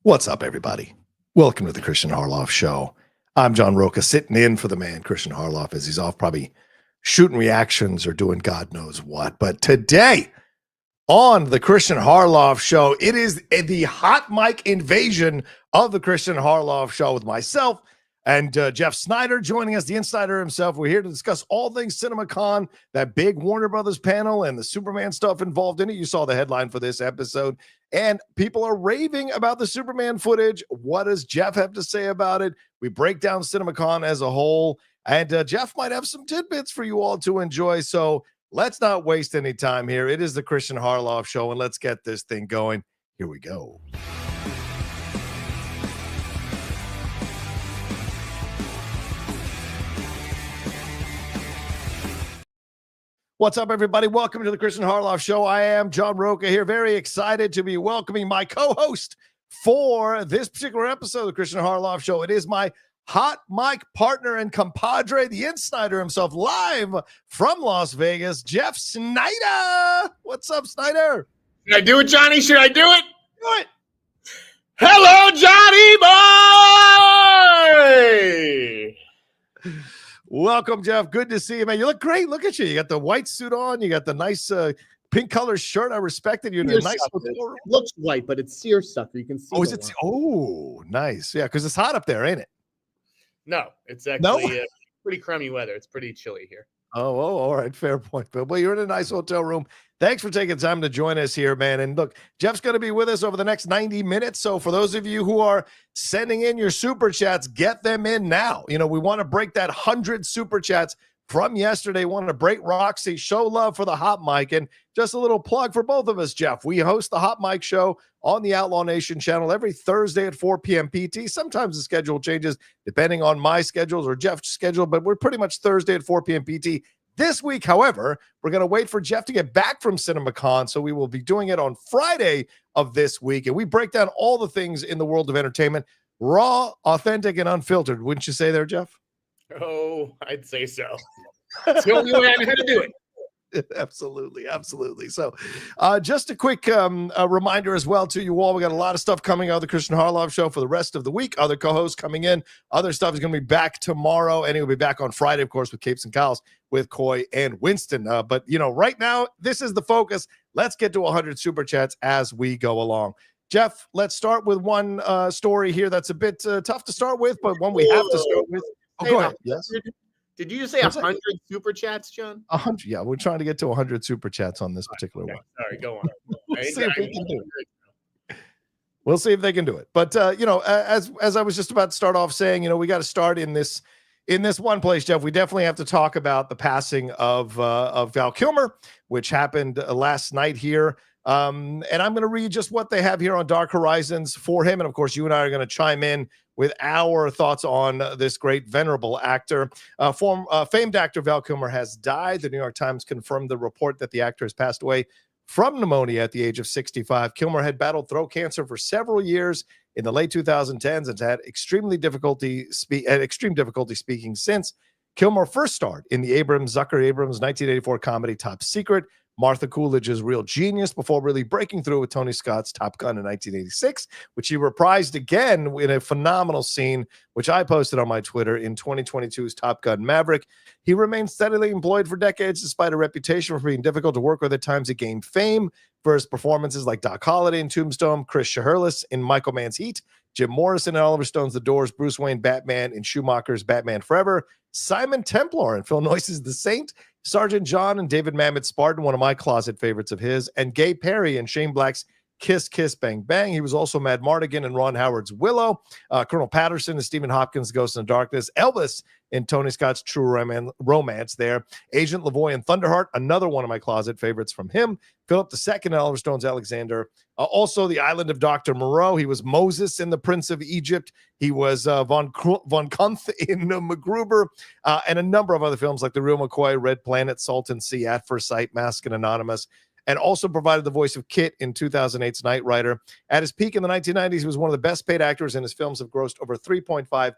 What's up, everybody? Welcome to the Kristian Harloff Show. I'm John Rocha, sitting in for the man, Kristian Harloff, as he's off probably shooting reactions or doing God knows what. But today on the Kristian Harloff Show, it is the hot mic invasion of the Kristian Harloff Show with myself and Jeff Sneider joining us, the insider himself. We're here to discuss all things CinemaCon, that big Warner Brothers panel and the Superman stuff involved in it. You saw the headline for this episode. And people are raving about the Superman footage. What does Jeff have to say about it? We break down CinemaCon as a whole. And Jeff might have some tidbits for you all to enjoy. So let's not waste any time here. It is the Kristian Harloff Show, and let's get this thing going. Here we go. What's up, everybody? Welcome to the Kristian Harloff Show. I am John Rocha here. Very excited to be welcoming my co-host for this particular episode of the Kristian Harloff Show. It is my hot mic partner and compadre, the insider himself, live from Las Vegas, Jeff Sneider. What's up, Sneider? Should I do it, Johnny? Should I do it? Do it. Hello, Johnny boy! Welcome, Jeff. Good to see you, man. You look great. Look at you. You got the white suit on. You got the nice pink color shirt. I respect it. You're in a nice hotel room. It looks white, but it's seersucker. You can see. Oh, is it? Oh, nice. Yeah, because it's hot up there, ain't it? No, it's actually pretty crummy weather. It's pretty chilly here. Oh, all right. Fair point, Bill. Well, you're in a nice hotel room. Thanks for taking time to join us here, man. And look, Jeff's going to be with us over the next 90 minutes. So for those of you who are sending in your super chats, get them in now. You know, we want to break that 100 super chats from yesterday. We want to break Roxy, show love for the hot mic. And just a little plug for both of us, Jeff. We host the Hot Mic Show on the Outlaw Nation channel every Thursday at 4 p.m. PT. Sometimes the schedule changes depending on my schedules or Jeff's schedule, but we're pretty much Thursday at 4 p.m. PT. This week, however, we're going to wait for Jeff to get back from CinemaCon, so we will be doing it on Friday of this week, and we break down all the things in the world of entertainment, raw, authentic, and unfiltered. Wouldn't you say there, Jeff? Oh, I'd say so. It's the only way I know how to do it. Absolutely. So just a quick reminder as well to you all. We got a lot of stuff coming out of the Kristian Harloff Show for the rest of the week. Other co-hosts coming in. Other stuff is going to be back tomorrow, and he'll be back on Friday, of course, with Capes and Cows with Coy and Winston. But, you know, right now, this is the focus. Let's get to 100 super chats as we go along. Jeff, let's start with one story here that's a bit tough to start with, but one we have to start with. Oh, go ahead. Yes. Did you just say 100 super chats, John? 100. Yeah, we're trying to get to 100 super chats on this particular one. Sorry, go on. We'll see if they can do it. But you know, as I was just about to start off saying, you know, we got to start in this one place, Jeff. We definitely have to talk about the passing of Val Kilmer, which happened last night here. And I'm going to read just what they have here on Dark Horizons for him, and of course, you and I are going to chime in with our thoughts on this great venerable actor. Famed actor Val Kilmer has died. The New York Times confirmed the report that the actor has passed away from pneumonia at the age of 65. Kilmer had battled throat cancer for several years in the late 2010s and had extreme difficulty speaking since. Kilmer first starred in the Zucker Abrams 1984 comedy Top Secret, Martha Coolidge's Real Genius, before really breaking through with Tony Scott's Top Gun in 1986, which he reprised again in a phenomenal scene, which I posted on my Twitter in 2022's Top Gun Maverick. He remained steadily employed for decades, despite a reputation for being difficult to work with. At times, he gained fame for his performances like Doc Holliday in Tombstone, Chris Shiherlis in Michael Mann's Heat, Jim Morrison in Oliver Stone's The Doors, Bruce Wayne Batman in Schumacher's Batman Forever, Simon Templar in Phil Noyce's The Saint, Sergeant John and David Mamet's Spartan, one of my closet favorites of his, and Gay Perry and Shane Black's Kiss, Kiss, Bang, Bang. He was also Mad Mardigan and Ron Howard's Willow, Colonel Patterson and Stephen Hopkins' Ghost in the Darkness, Elvis in Tony Scott's True Romance there, Agent Lavoy in Thunderheart, another one of my closet favorites from him, Philip II in Oliver Stone's Alexander, also the Island of Dr. Moreau. He was Moses in The Prince of Egypt. He was von Kunth in MacGruber, and a number of other films like The Real McCoy, Red Planet, Salton Sea, At First Sight, Mask and Anonymous, and also provided the voice of Kit in 2008's Knight Rider. At his peak in the 1990s, he was one of the best paid actors, and his films have grossed over $3.5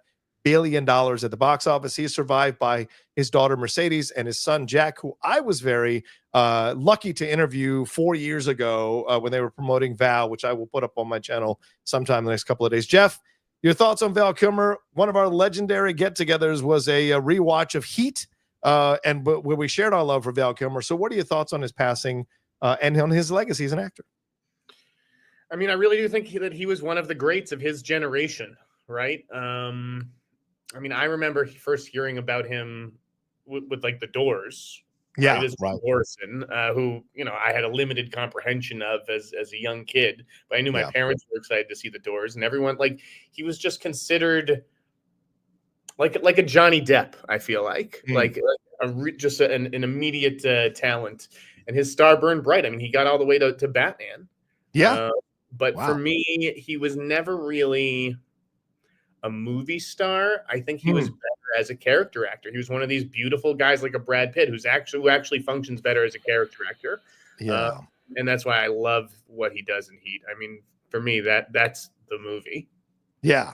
billion at the box office. He is survived by his daughter Mercedes and his son Jack, who I was very lucky to interview 4 years ago when they were promoting Val, which I will put up on my channel sometime in the next couple of days. Jeff, your thoughts on Val Kilmer? One of our legendary get-togethers was a rewatch of Heat, and where we shared our love for Val Kilmer. So what are your thoughts on his passing and on his legacy as an actor? I mean, I really do think that he was one of the greats of his generation, right? I mean, I remember first hearing about him with like The Doors. Yeah, this right. Morrison, who, you know, I had a limited comprehension of as a young kid, but I knew my parents were excited to see The Doors, and everyone, like, he was just considered like a Johnny Depp. I feel like just an immediate talent, and his star burned bright. I mean, he got all the way to Batman. Yeah, but for me, he was never really a movie star. I think he was better as a character actor. He was one of these beautiful guys like a Brad Pitt who actually functions better as a character actor. Yeah. And that's why I love what he does in Heat. I mean, for me, that's the movie. Yeah.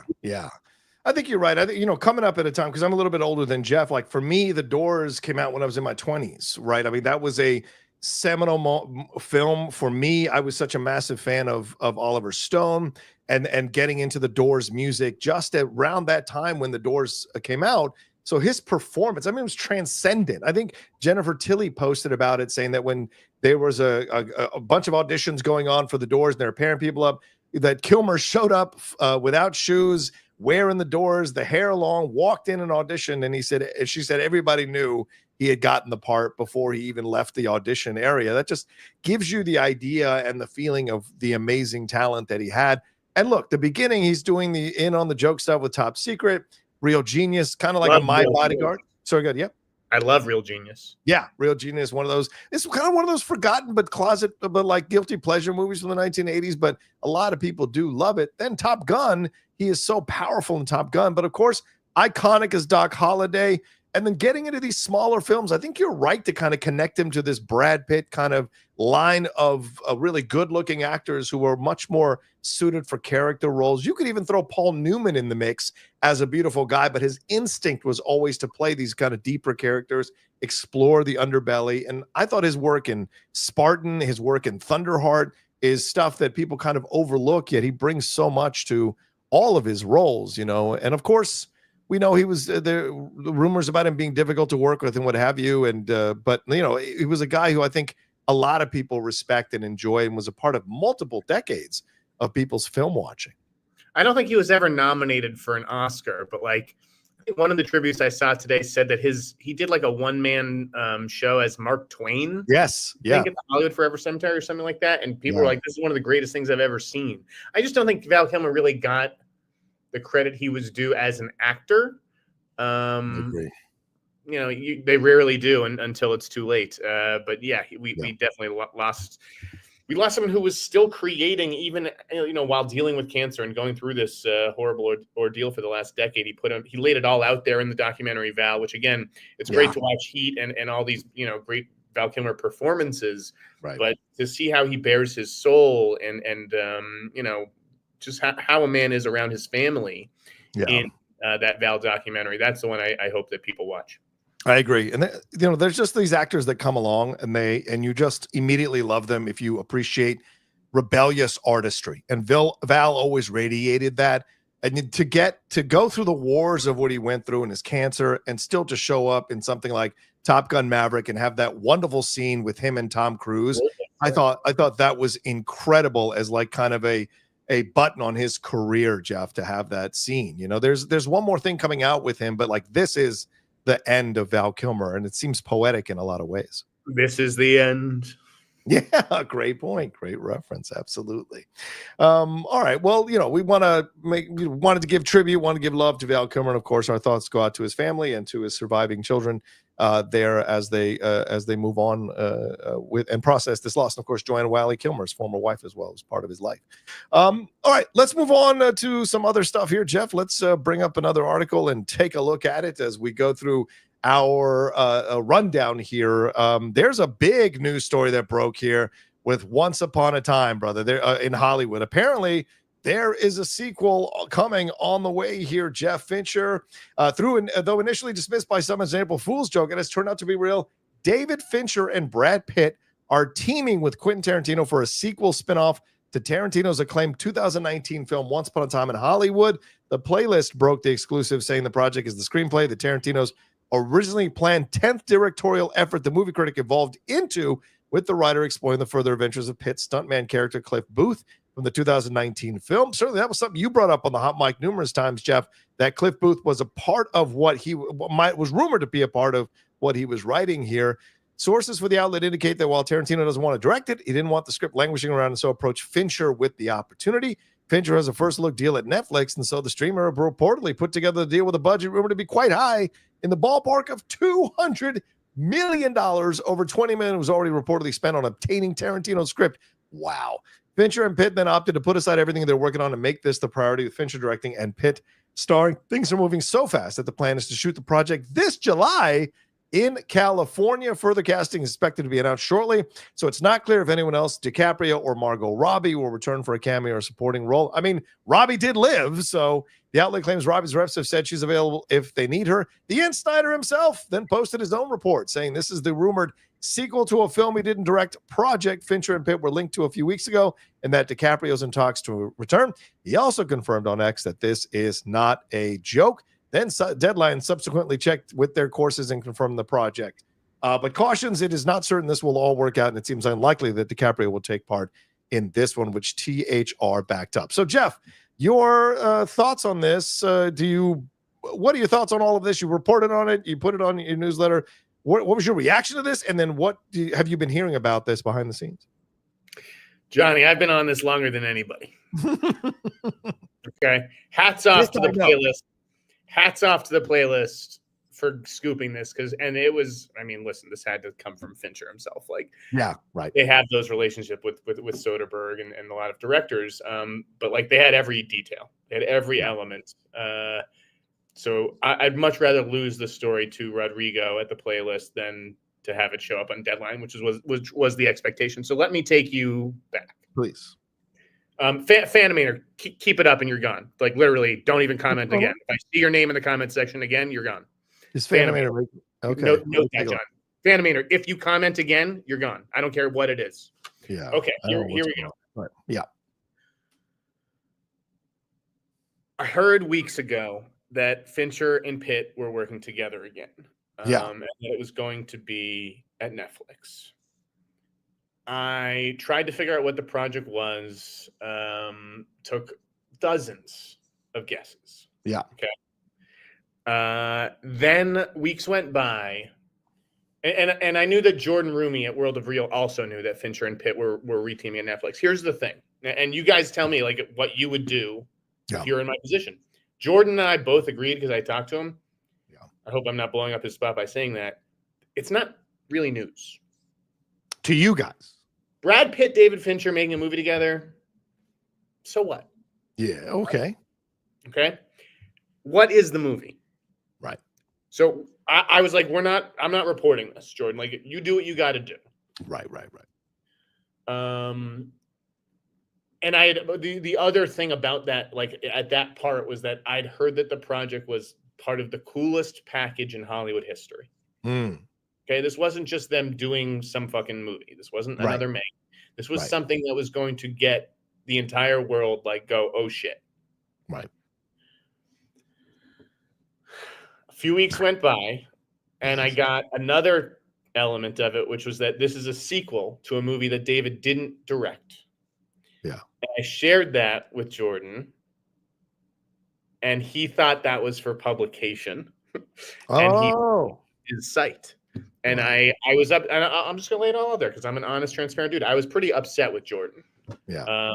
I think you're right. I think, you know, coming up at a time, because I'm a little bit older than Jeff, like for me, The Doors came out when I was in my 20s, right? I mean, that was a seminal film for me. I was such a massive fan of Oliver Stone and getting into the Doors music just around that time when the Doors came out. So his performance, I mean, it was transcendent. I think Jennifer Tilly posted about it, saying that when there was a bunch of auditions going on for the Doors and they were pairing people up, that Kilmer showed up without shoes, wearing the Doors, the hair long, walked in and auditioned, and she said everybody knew he had gotten the part before he even left the audition area. That just gives you the idea and the feeling of the amazing talent that he had. And look, the beginning, he's doing the in on the joke stuff with Top Secret, Real Genius, kind of like a My Bodyguard. So good. Yep. I love Real Genius. Yeah, Real Genius, one of those. It's kind of one of those forgotten but like guilty pleasure movies from the 1980s, but a lot of people do love it. Then Top Gun, he is so powerful in Top Gun, but of course, iconic as Doc Holliday. And then getting into these smaller films, I think you're right to kind of connect him to this Brad Pitt kind of line of really good-looking actors who are much more suited for character roles. You could even throw Paul Newman in the mix as a beautiful guy, but his instinct was always to play these kind of deeper characters, explore the underbelly. And I thought his work in Spartan, his work in Thunderheart is stuff that people kind of overlook, yet he brings so much to all of his roles, you know. And of course, we know he was the rumors about him being difficult to work with and what have you. And but you know, he was a guy who I think a lot of people respect and enjoy, and was a part of multiple decades of people's film watching. I don't think he was ever nominated for an Oscar, but like I think one of the tributes I saw today said that he did like a one-man show as Mark Twain. Yes, I think at the Hollywood Forever Cemetery or something like that, and people were like, "This is one of the greatest things I've ever seen." I just don't think Val Kilmer really got the credit he was due as an actor. I agree. You know, they rarely do until it's too late. But yeah, we definitely lost. We lost someone who was still creating, even, you know, while dealing with cancer and going through this horrible ordeal for the last decade. He laid it all out there in the documentary Val, which again, it's great to watch Heat and all these, you know, great Val Kilmer performances. Right. But to see how he bears his soul and you know, just how a man is around his family in that Val documentary. That's the one I hope that people watch. I agree. And you know, there's just these actors that come along and you just immediately love them if you appreciate rebellious artistry. And Val always radiated that. And to go through the wars of what he went through and his cancer and still to show up in something like Top Gun Maverick and have that wonderful scene with him and Tom Cruise. I thought that was incredible as like kind of a button on his career, Jeff, to have that scene. You know, there's one more thing coming out with him, but like this is the end of Val Kilmer, and it seems poetic in a lot of ways. This is the end. Yeah, great point. Great reference. Absolutely. All right. Well, you know, we wanted to give tribute, want to give love to Val Kilmer, and of course, our thoughts go out to his family and to his surviving children there as they move on with and process this loss. And of course, Joanna Wally Kilmer's former wife as well as part of his life. All right, let's move on to some other stuff here, Jeff. Let's bring up another article and take a look at it as we go through our rundown here. There's a big news story that broke here with Once Upon a Time, brother, there in Hollywood. Apparently, there is a sequel coming on the way here. Jeff Fincher, though initially dismissed by some as an April Fool's joke, it has turned out to be real. David Fincher and Brad Pitt are teaming with Quentin Tarantino for a sequel spinoff to Tarantino's acclaimed 2019 film Once Upon a Time in Hollywood. The Playlist broke the exclusive, saying the project is the screenplay that Tarantino's originally planned 10th directorial effort the movie critic evolved into, with the writer exploring the further adventures of Pitt's stuntman character Cliff Booth from the 2019 film. Certainly that was something you brought up on the hot mic numerous times, Jeff, that Cliff Booth was a part of what was rumored to be a part of what he was writing here. Sources for the outlet indicate that while Tarantino doesn't want to direct it, he didn't want the script languishing around and so approached Fincher with the opportunity. Fincher has a first look deal at Netflix, and so the streamer reportedly put together the deal with a budget rumored to be quite high, in the ballpark of $200 million. Over $20 million was already reportedly spent on obtaining Tarantino's script. Wow. Fincher and Pitt then opted to put aside everything they're working on to make this the priority, with Fincher directing and Pitt starring. Things are moving so fast that the plan is to shoot the project this July in California. Further casting is expected to be announced shortly, so it's not clear if anyone else, DiCaprio or Margot Robbie, will return for a cameo or supporting role. I mean, Robbie did live, so the outlet claims Robbie's reps have said she's available if they need her. The Sneider himself then posted his own report saying this is the rumored sequel to a film he didn't direct project Fincher and Pitt were linked to a few weeks ago, and that DiCaprio's in talks to return. He also confirmed on X that this is not a joke. Then Deadline subsequently checked with their courses and confirmed the project. But cautions, it is not certain this will all work out, and it seems unlikely that DiCaprio will take part in this one, which THR backed up. So, Jeff, your thoughts on this? What are your thoughts on all of this? You reported on it. You put it on your newsletter. What was your reaction to this? And then have you been hearing about this behind the scenes? Johnny, I've been on this longer than anybody. Okay. Hats off to the playlist. Hats off to the playlist for scooping this, it was, I mean, listen, this had to come from Fincher himself. Like, yeah, right. They have those relationship with Soderbergh and a lot of directors. But like they had every detail, they had every element. So I'd much rather lose the story to Rodrigo at the playlist than to have it show up on Deadline, which was the expectation. So let me take you back, please. Fanimator, keep it up and you're gone. Like literally, don't even comment again. If I see your name in the comment section again, you're gone. Is Fanimator okay? Note that, John. Fanimator, if you comment again, you're gone. I don't care what it is. Yeah. Okay. Here we go. Right. Yeah. I heard weeks ago that Fincher and Pitt were working together again. And that it was going to be at Netflix. I tried to figure out what the project was, took dozens of guesses. Yeah. Okay. Then weeks went by, and I knew that Jordan Rumi at World of Real also knew that Fincher and Pitt were reteaming at Netflix. Here's the thing, and you guys tell me like what you would do if you're in my position. Jordan and I both agreed because I talked to him. Yeah. I hope I'm not blowing up his spot by saying that. It's not really news to you guys. Brad Pitt, David Fincher making a movie together. So what? Yeah. Okay. Okay. What is the movie? Right. So I was like, I'm not reporting this, Jordan. Like, you do what you got to do. Right. And I had the other thing about that, like at that part, was that I'd heard that the project was part of the coolest package in Hollywood history. Okay, this wasn't just them doing some fucking movie. This wasn't another Meg. This was something that was going to get the entire world like go, oh shit. Right. A few weeks went by, and I got another element of it, which was that this is a sequel to a movie that David didn't direct. Yeah. And I shared that with Jordan, and he thought that was for publication. And he his site. And I was up, and I'm just gonna lay it all out there because I'm an honest, transparent dude. I was pretty upset with Jordan. Yeah.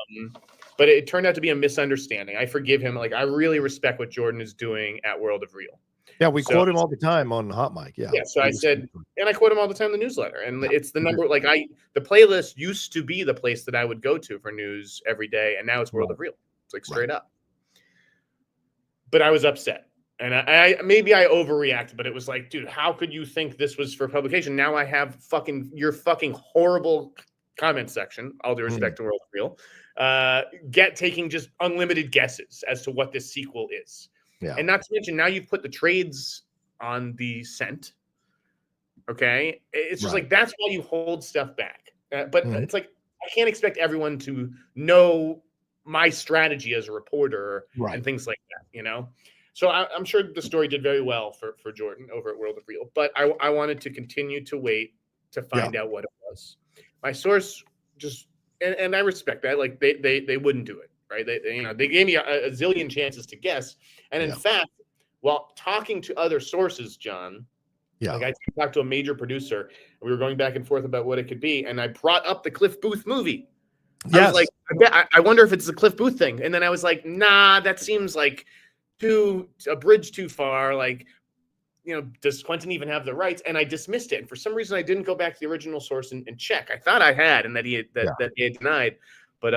But it turned out to be a misunderstanding. I forgive him. Like, I really respect what Jordan is doing at World of Real. Yeah, we quote him all the time on Hot Mic. Yeah. Yeah. So I said, and I quote him all the time in the newsletter. And it's the number, like the playlist used to be the place that I would go to for news every day, and now it's World of Real. It's like straight up. But I was upset. And I maybe I overreacted, but it was like, dude, how could you think this was for publication? Now I have your fucking horrible comment section, all due respect to World of Real. taking just unlimited guesses as to what this sequel is. Yeah. And not to mention, now you've put the trades on the scent. Okay. It's just like, that's why you hold stuff back. But it's like, I can't expect everyone to know my strategy as a reporter and things like that, you know? So I'm sure the story did very well for Jordan over at World of Real, but I wanted to continue to wait to find out what it was. My source just, and I respect that. Like they wouldn't do it, right? They gave me a zillion chances to guess. And in fact, while talking to other sources, John, like I talked to a major producer, and we were going back and forth about what it could be. And I brought up the Cliff Booth movie. I was like, I wonder if it's the Cliff Booth thing. And then I was like, nah, that seems like a bridge too far. Like, does Quentin even have the rights? And I dismissed it. And for some reason, I didn't go back to the original source and check. I thought I had, and that he had denied, but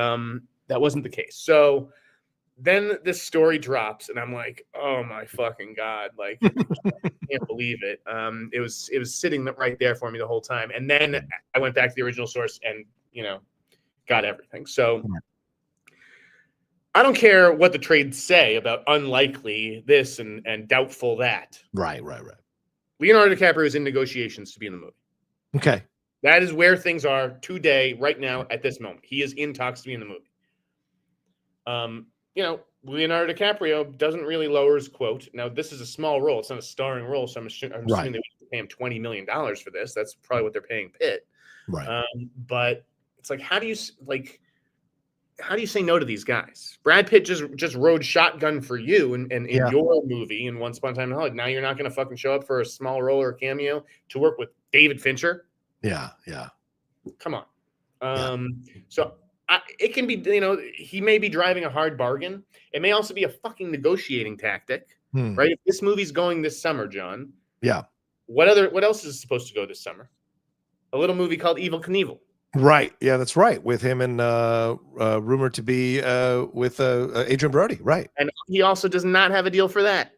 that wasn't the case. So then this story drops, and I'm like, oh my fucking God. Like, I can't believe it. It was sitting right there for me the whole time. And then I went back to the original source and, got everything. So I don't care what the trades say about unlikely this and doubtful that. Right. Leonardo DiCaprio is in negotiations to be in the movie. Okay. That is where things are today, right now, at this moment. He is in talks to be in the movie. Leonardo DiCaprio doesn't really lower his quote. Now, this is a small role. It's not a starring role, so I'm assuming they would pay him $20 million for this. That's probably what they're paying Pitt. Right. But it's like, how do you say no to these guys? Brad Pitt just rode shotgun for you in your movie in Once Upon a Time in Hollywood. Now you're not going to fucking show up for a small role or a cameo to work with David Fincher? Yeah. Come on. So it can be, he may be driving a hard bargain. It may also be a fucking negotiating tactic, right? If this movie's going this summer, John. Yeah. What else is supposed to go this summer? A little movie called Evel Knievel. Right. Yeah, that's right. With him and rumored to be with Adrian Brody. Right. And he also does not have a deal for that.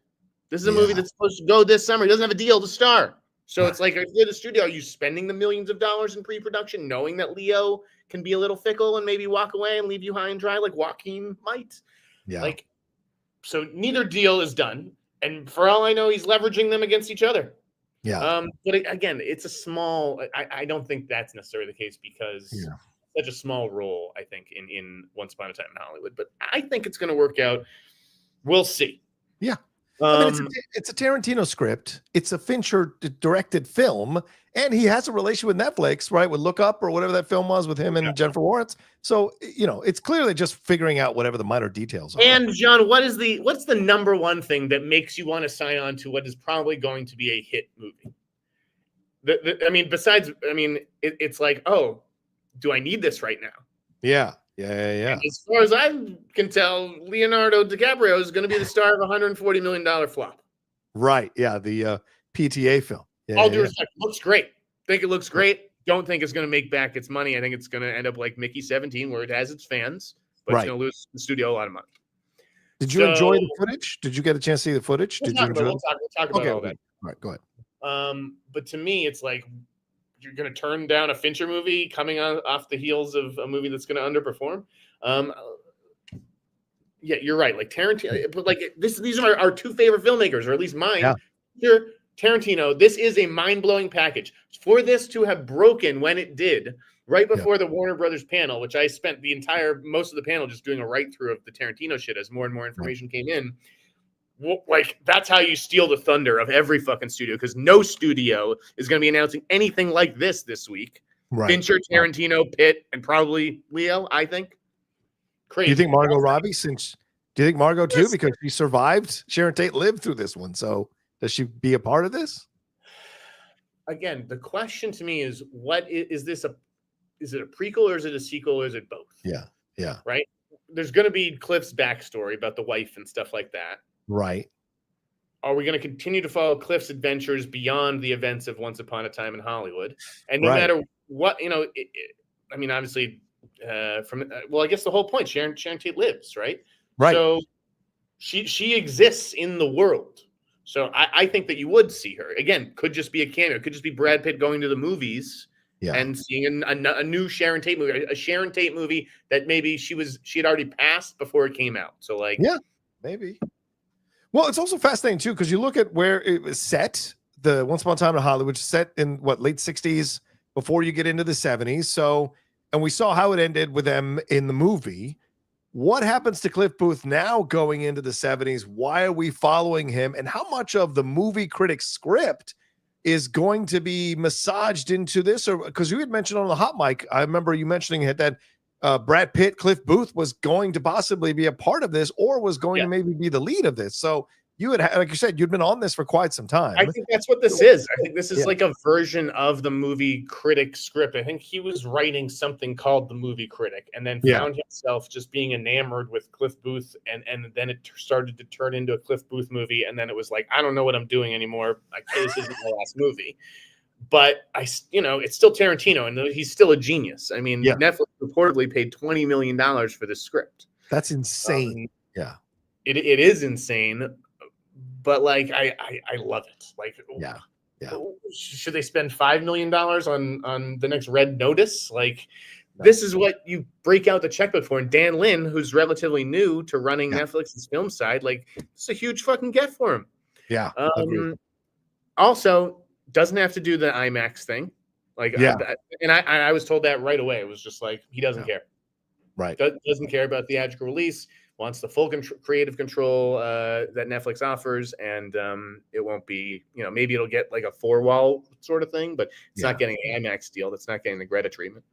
This is a movie that's supposed to go this summer. He doesn't have a deal to star. So it's like, if you're the studio, are you spending the millions of dollars in pre-production knowing that Leo can be a little fickle and maybe walk away and leave you high and dry like Joaquin might? Yeah. Like, so neither deal is done. And for all I know, he's leveraging them against each other. Yeah. But again, it's a small, I don't think that's necessarily the case because such a small role, I think, in Once Upon a Time in Hollywood. But I think it's going to work out. We'll see. Yeah. I mean, it's a Tarantino script. It's a Fincher directed film, and he has a relation with Netflix, right? With Look Up or whatever that film was with him and Jennifer Lawrence. So, it's clearly just figuring out whatever the minor details are. And John, what's the number one thing that makes you want to sign on to what is probably going to be a hit movie? It's like, oh, do I need this right now? Yeah. And as far as I can tell, Leonardo DiCaprio is going to be the star of a $140 million flop. Right. Yeah. The PTA film. All due respect, looks great. Think it looks great. Don't think it's going to make back its money. I think it's going to end up like Mickey 17, where it has its fans, but it's going to lose the studio a lot of money. Did you enjoy the footage? Did you get a chance to see the footage? We'll talk about all that. All right, go ahead. But to me, it's like, you're going to turn down a Fincher movie coming off the heels of a movie that's going to underperform. Yeah, you're right. Like Tarantino, but like these are our two favorite filmmakers, or at least mine. Yeah. Here, Tarantino, this is a mind-blowing package. For this to have broken when it did, right before the Warner Brothers panel, which I spent most of the panel just doing a write-through of the Tarantino shit as more and more information came in. Like, that's how you steal the thunder of every fucking studio, because no studio is going to be announcing anything like this week. Right. Fincher, Tarantino, Pitt, and probably Leo, I think. Crazy. Do you think Margot Robbie, do you think Margot too, because she survived? Sharon Tate lived through this one, so does she be a part of this? Again, the question to me is, is it a prequel, or is it a sequel, or is it both? Yeah. Right? There's going to be Cliff's backstory about the wife and stuff like that. Right. Are we going to continue to follow Cliff's adventures beyond the events of Once Upon a Time in Hollywood? And no matter what, obviously, I guess the whole point, Sharon Tate lives, right? Right. So she exists in the world. So I think that you would see her. Again, could just be a cameo. Could just be Brad Pitt going to the movies and seeing a new Sharon Tate movie, a Sharon Tate movie that maybe she had already passed before it came out. So like, yeah, maybe. Well, it's also fascinating too because you look at where it was set. The Once Upon a Time in Hollywood set in late 60s before you get into the 70s. So, and we saw how it ended with them in the movie. What happens to Cliff Booth now going into the 70s? Why are we following him? And how much of the movie critic script is going to be massaged into this? Or because you had mentioned on the hot mic, I remember you mentioning it that Brad Pitt, Cliff Booth was going to possibly be a part of this or was going to maybe be the lead of this. So you had, like you said, you'd been on this for quite some time. I think that's what this is. I think this is like a version of the movie critic script. I think he was writing something called the movie critic and then found himself just being enamored with Cliff Booth. And then it started to turn into a Cliff Booth movie. And then it was like, I don't know what I'm doing anymore. This isn't my last movie. But it's still Tarantino and he's still a genius. I mean, Netflix reportedly paid $20 million for this script. That's insane. It is insane. But like, I love it. Like, should they spend $5 million on the next Red Notice? Like, this is what you break out the checkbook for. And Dan Lin, who's relatively new to running Netflix's film side, like, it's a huge fucking get for him. Yeah. Also, doesn't have to do the IMAX thing. Like, I was told that right away. It was just like he doesn't care. Right. Doesn't care about theatrical release. Wants the full creative control that Netflix offers, and it won't be, maybe it'll get like a 4-wall sort of thing, but it's not getting an IMAX deal. That's not getting the Greta treatment.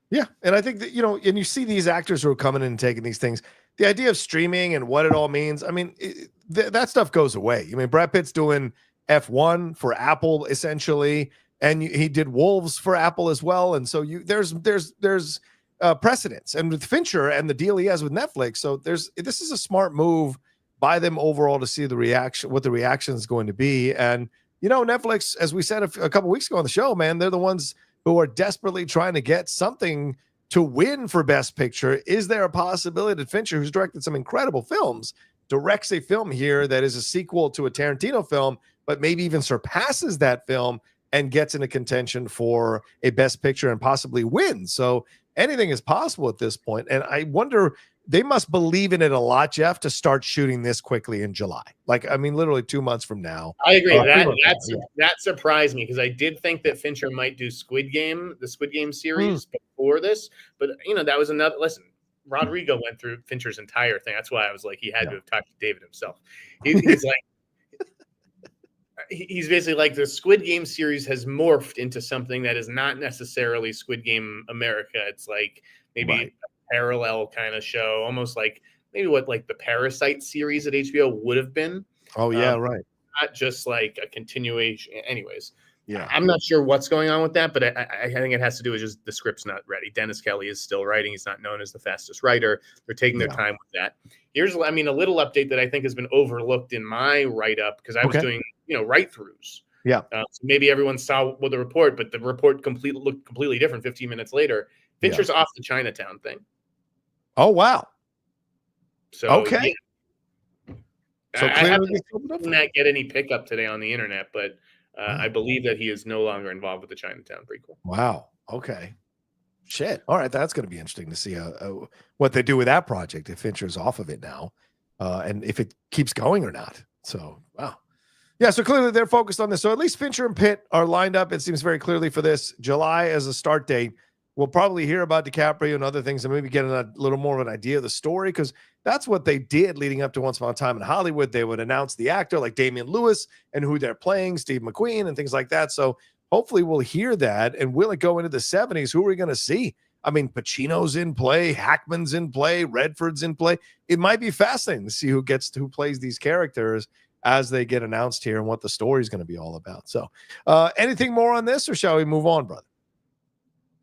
Yeah, and I think that, and you see these actors who are coming in and taking these things, the idea of streaming and what it all means, I mean, that stuff goes away. I mean, Brad Pitt's doing F1 for Apple, essentially, and he did Wolves for Apple as well, and so there's precedents, and with Fincher and the deal he has with Netflix, so this is a smart move by them overall to see what the reaction is going to be. And Netflix, as we said a couple weeks ago on the show, man, they're the ones who are desperately trying to get something to win for Best Picture. Is there a possibility that Fincher, who's directed some incredible films, directs a film here that is a sequel to a Tarantino film, but maybe even surpasses that film and gets into contention for a Best Picture and possibly wins? So anything is possible at this point. And I wonder, they must believe in it a lot, Jeff, to start shooting this quickly in July. Like, I mean, literally 2 months from now. I agree. That surprised me because I did think that Fincher might do the Squid Game series before this. But, that was another, listen, Rodrigo went through Fincher's entire thing. That's why I was like, he had to have talked to David himself. He's like, he's basically like, the Squid Game series has morphed into something that is not necessarily Squid Game America. It's like maybe a parallel kind of show, almost like maybe what like the Parasite series at HBO would have been. Oh yeah, right. Not just like a continuation. Anyways, yeah, I'm not sure what's going on with that, but I think it has to do with just the script's not ready. Dennis Kelly is still writing. He's not known as the fastest writer. They're taking their time with that. Here's, a little update that I think has been overlooked in my write-up because I was doing, write-throughs. Yeah. So maybe everyone saw the report, but the report looked completely different 15 minutes later. Fincher's off the Chinatown thing. Oh, wow. So, okay. So I haven't seen that get any pickup today on the internet, but I believe that he is no longer involved with the Chinatown prequel. Wow. Okay. Shit. All right. That's going to be interesting to see what they do with that project if Fincher's off of it now and if it keeps going or not. So, wow. Yeah. So clearly they're focused on this. So at least Fincher and Pitt are lined up, it seems very clearly, for this July as a start date. We'll probably hear about DiCaprio and other things and maybe get a little more of an idea of the story, because that's what they did leading up to Once Upon a Time in Hollywood. They would announce the actor like Damian Lewis and who they're playing, Steve McQueen and things like that. So hopefully we'll hear that. And will it go into the 70s? Who are we going to see? I mean, Pacino's in play, Hackman's in play, Redford's in play. It might be fascinating to see who plays these characters as they get announced here and what the story is going to be all about. So anything more on this, or shall we move on, brother?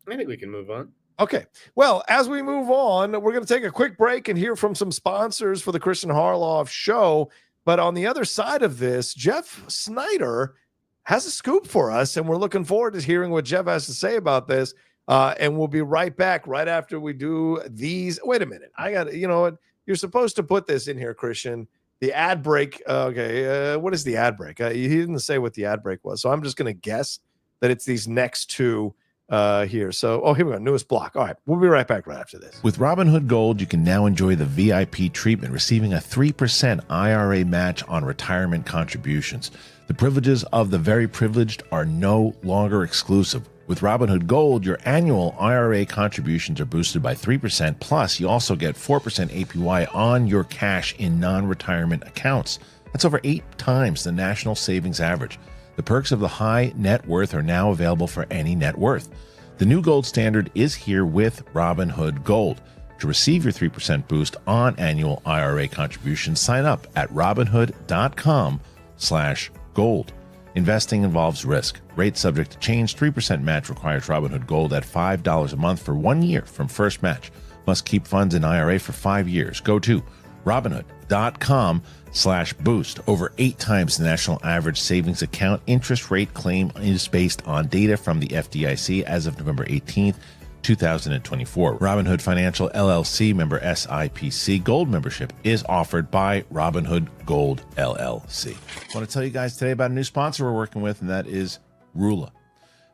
I think we can move on. Okay. Well, as we move on, we're going to take a quick break and hear from some sponsors for the Kristian Harloff show. But on the other side of this, Jeff Sneider has a scoop for us, and we're looking forward to hearing what Jeff has to say about this. And we'll be right back right after we do these. Wait a minute. I got, you know what? You're supposed to put this in here, Kristian. The ad break. Okay. What is the ad break? He didn't say what the ad break was. So I'm just going to guess that it's these next two here. So, here we go. Newest block. All right. We'll be right back right after this. With Robinhood Gold, you can now enjoy the VIP treatment, receiving a 3% IRA match on retirement contributions. The privileges of the very privileged are no longer exclusive. With Robinhood Gold, your annual IRA contributions are boosted by 3%, plus you also get 4% APY on your cash in non-retirement accounts. That's over 8 times the national savings average. The perks of the high net worth are now available for any net worth. The new gold standard is here with Robinhood Gold. To receive your 3% boost on annual IRA contributions, sign up at robinhood.com/gold. Investing involves risk. Rate subject to change. 3% match requires Robinhood Gold at $5 a month for 1 year from first match. Must keep funds in IRA for 5 years. Go to robinhood.com/boost. Over 8 times the national average savings account. Interest rate claim is based on data from the FDIC as of November 18th, 2024. Robinhood Financial LLC, member SIPC. Gold membership is offered by Robinhood Gold LLC. I want to tell you guys today about a new sponsor we're working with, and that is Rula.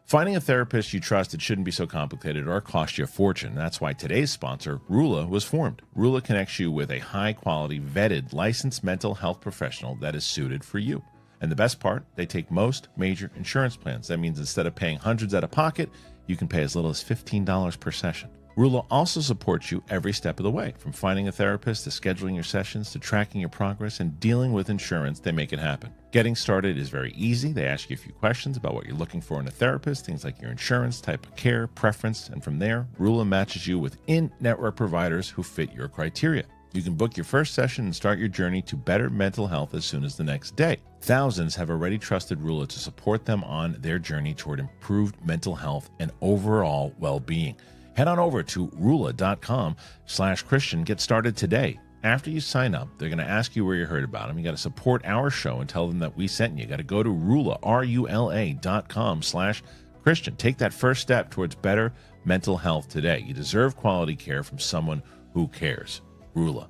Finding a therapist you trust, it shouldn't be so complicated or cost you a fortune. That's why today's sponsor, Rula, was formed. Rula connects you with a high-quality, vetted, licensed mental health professional that is suited for you. And the best part, they take most major insurance plans. That means instead of paying hundreds out of pocket, you can pay as little as $15 per session. Rula also supports you every step of the way, from finding a therapist to scheduling your sessions to tracking your progress and dealing with insurance. They make it happen. Getting started is very easy. They ask you a few questions about what you're looking for in a therapist, things like your insurance, type of care, preference, and from there, Rula matches you with in-network providers who fit your criteria. You can book your first session and start your journey to better mental health as soon as the next day. Thousands have already trusted Rula to support them on their journey toward improved mental health and overall well-being. Head on over to rula.com/Christian. Get started today. After you sign up, they're going to ask you where you heard about them. You got to support our show and tell them that we sent you. You got to go to Rula, RULA.com/Christian. Take that first step towards better mental health today. You deserve quality care from someone who cares. Rula.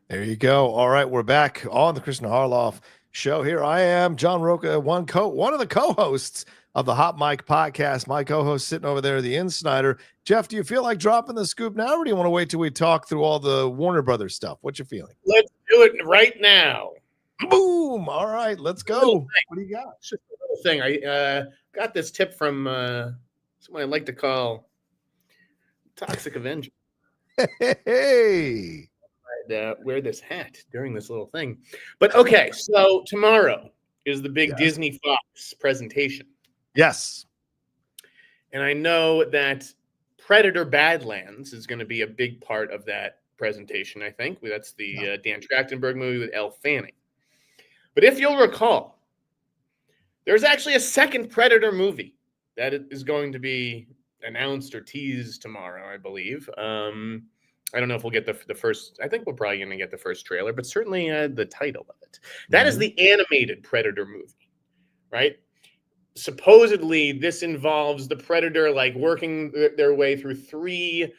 There you go. All right, we're back on the Kristian Harloff show. Here I am, John Rocha, one of the co-hosts of the Hot Mic podcast. My co-host sitting over there, the Sneider. Jeff, do you feel like dropping the scoop now, or do you want to wait till we talk through all the Warner Brothers stuff? What's your feeling? Let's do it right now. Boom! All right, let's go. What do you got? Just a little thing. I got this tip from someone I like to call Toxic Avenger. Hey. I'd wear this hat during this little thing. But okay, so tomorrow is the big Disney Fox presentation. Yes. And I know that Predator Badlands is going to be a big part of that presentation, I think. That's the Dan Trachtenberg movie with Elle Fanning. But if you'll recall, there's actually a second Predator movie that is going to be announced or teased tomorrow, I believe. I don't know if we'll get the first. I think we're probably going to get the first trailer, but certainly the title of it. That is the animated Predator movie, right? Supposedly, this involves the Predator like working their way through 3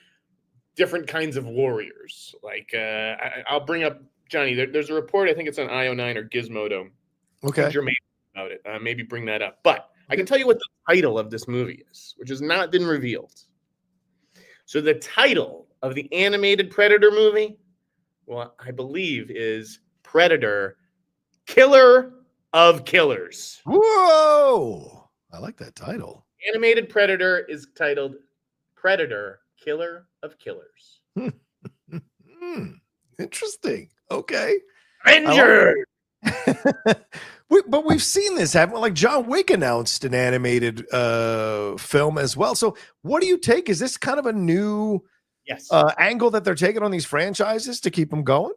different kinds of warriors. Like I'll bring up Johnny. There's a report. I think it's on IO9 or Gizmodo. Okay. Jermaine about it. Maybe bring that up. But I can tell you what the title of this movie is, which has not been revealed. So the title of the animated Predator movie, well, I believe is Predator, Killer of Killers. Whoa! I like that title. Animated Predator is titled Predator, Killer of Killers. Interesting. Okay. Avenger! But we've seen this happen. Like John Wick announced an animated film as well. So what do you take? Is this kind of a new angle that they're taking on these franchises to keep them going?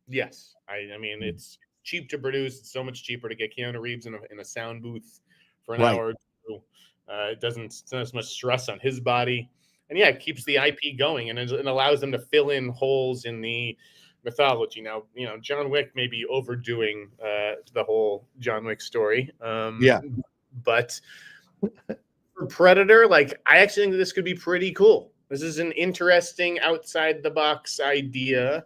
Yes. I mean, it's cheap to produce. It's so much cheaper to get Keanu Reeves in a sound booth for an hour or two. It's not as much stress on his body. And it keeps the IP going and it allows them to fill in holes in the mythology. Now, John Wick may be overdoing the whole John Wick story. But for Predator, I actually think this could be pretty cool. This is an interesting outside the box idea.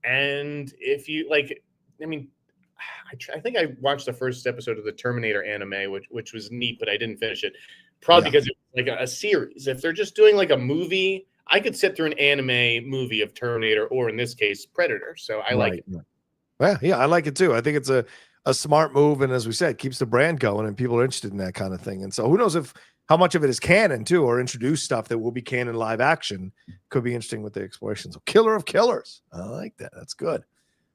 And if you I think I watched the first episode of the Terminator anime, which was neat, but I didn't finish it. Probably because it's like a series. If they're just doing like a movie, I could sit through an anime movie of Terminator, or in this case, Predator. So I like it. Yeah, I like it too. I think it's a smart move, and as we said, keeps the brand going, and people are interested in that kind of thing. And so, who knows how much of it is canon too, or introduce stuff that will be canon live action. Could be interesting with the exploration. So, Killer of Killers. I like that. That's good.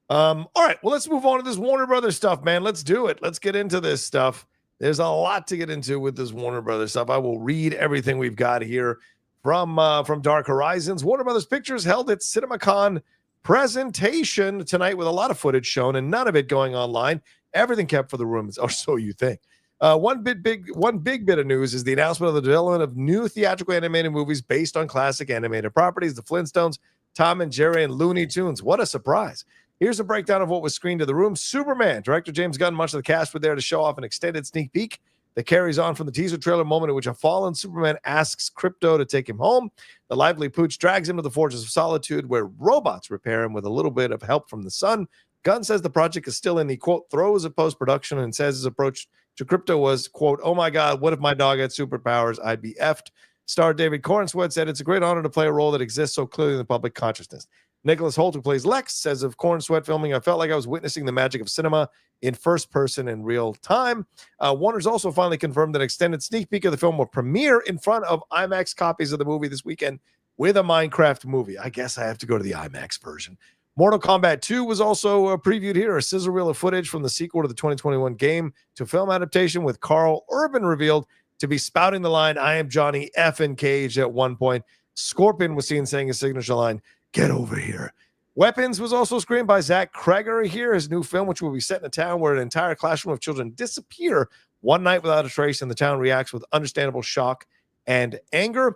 All right. Well, let's move on to this Warner Brothers stuff, man. Let's do it. Let's get into this stuff. There's a lot to get into with this Warner Brothers stuff. I will read everything we've got here from Dark Horizons. Warner Brothers Pictures held its CinemaCon presentation tonight with a lot of footage shown and none of it going online. Everything kept for the rooms, or so you think. One big bit of news is the announcement of the development of new theatrical animated movies based on classic animated properties, the Flintstones, Tom and Jerry, and Looney Tunes. What a surprise. Here's a breakdown of what was screened to the room. Superman. Director James Gunn, much of the cast were there to show off an extended sneak peek that carries on from the teaser trailer moment in which a fallen Superman asks Krypto to take him home. The lively Pooch drags him to the Fortress of Solitude, where robots repair him with a little bit of help from the sun. Gunn says the project is still in the, quote, throes of post-production, and says his approach to Krypto was, quote, oh my God, what if my dog had superpowers? I'd be effed. Star David Corenswet said, it's a great honor to play a role that exists so clearly in the public consciousness. Nicholas Hoult, who plays Lex, says of Corenswet filming, I felt like I was witnessing the magic of cinema in first person in real time. Warner's also finally confirmed that an extended sneak peek of the film will premiere in front of IMAX copies of the movie this weekend with a Minecraft movie. I guess I have to go to the IMAX version. Mortal Kombat 2 was also previewed here, a sizzle reel of footage from the sequel to the 2021 game to film adaptation, with Carl Urban revealed to be spouting the line, I am Johnny effing Cage at one point. Scorpion was seen saying his signature line, get over here. Weapons was also screened by Zach Kreger here, his new film, which will be set in a town where an entire classroom of children disappear one night without a trace, and the town reacts with understandable shock and anger.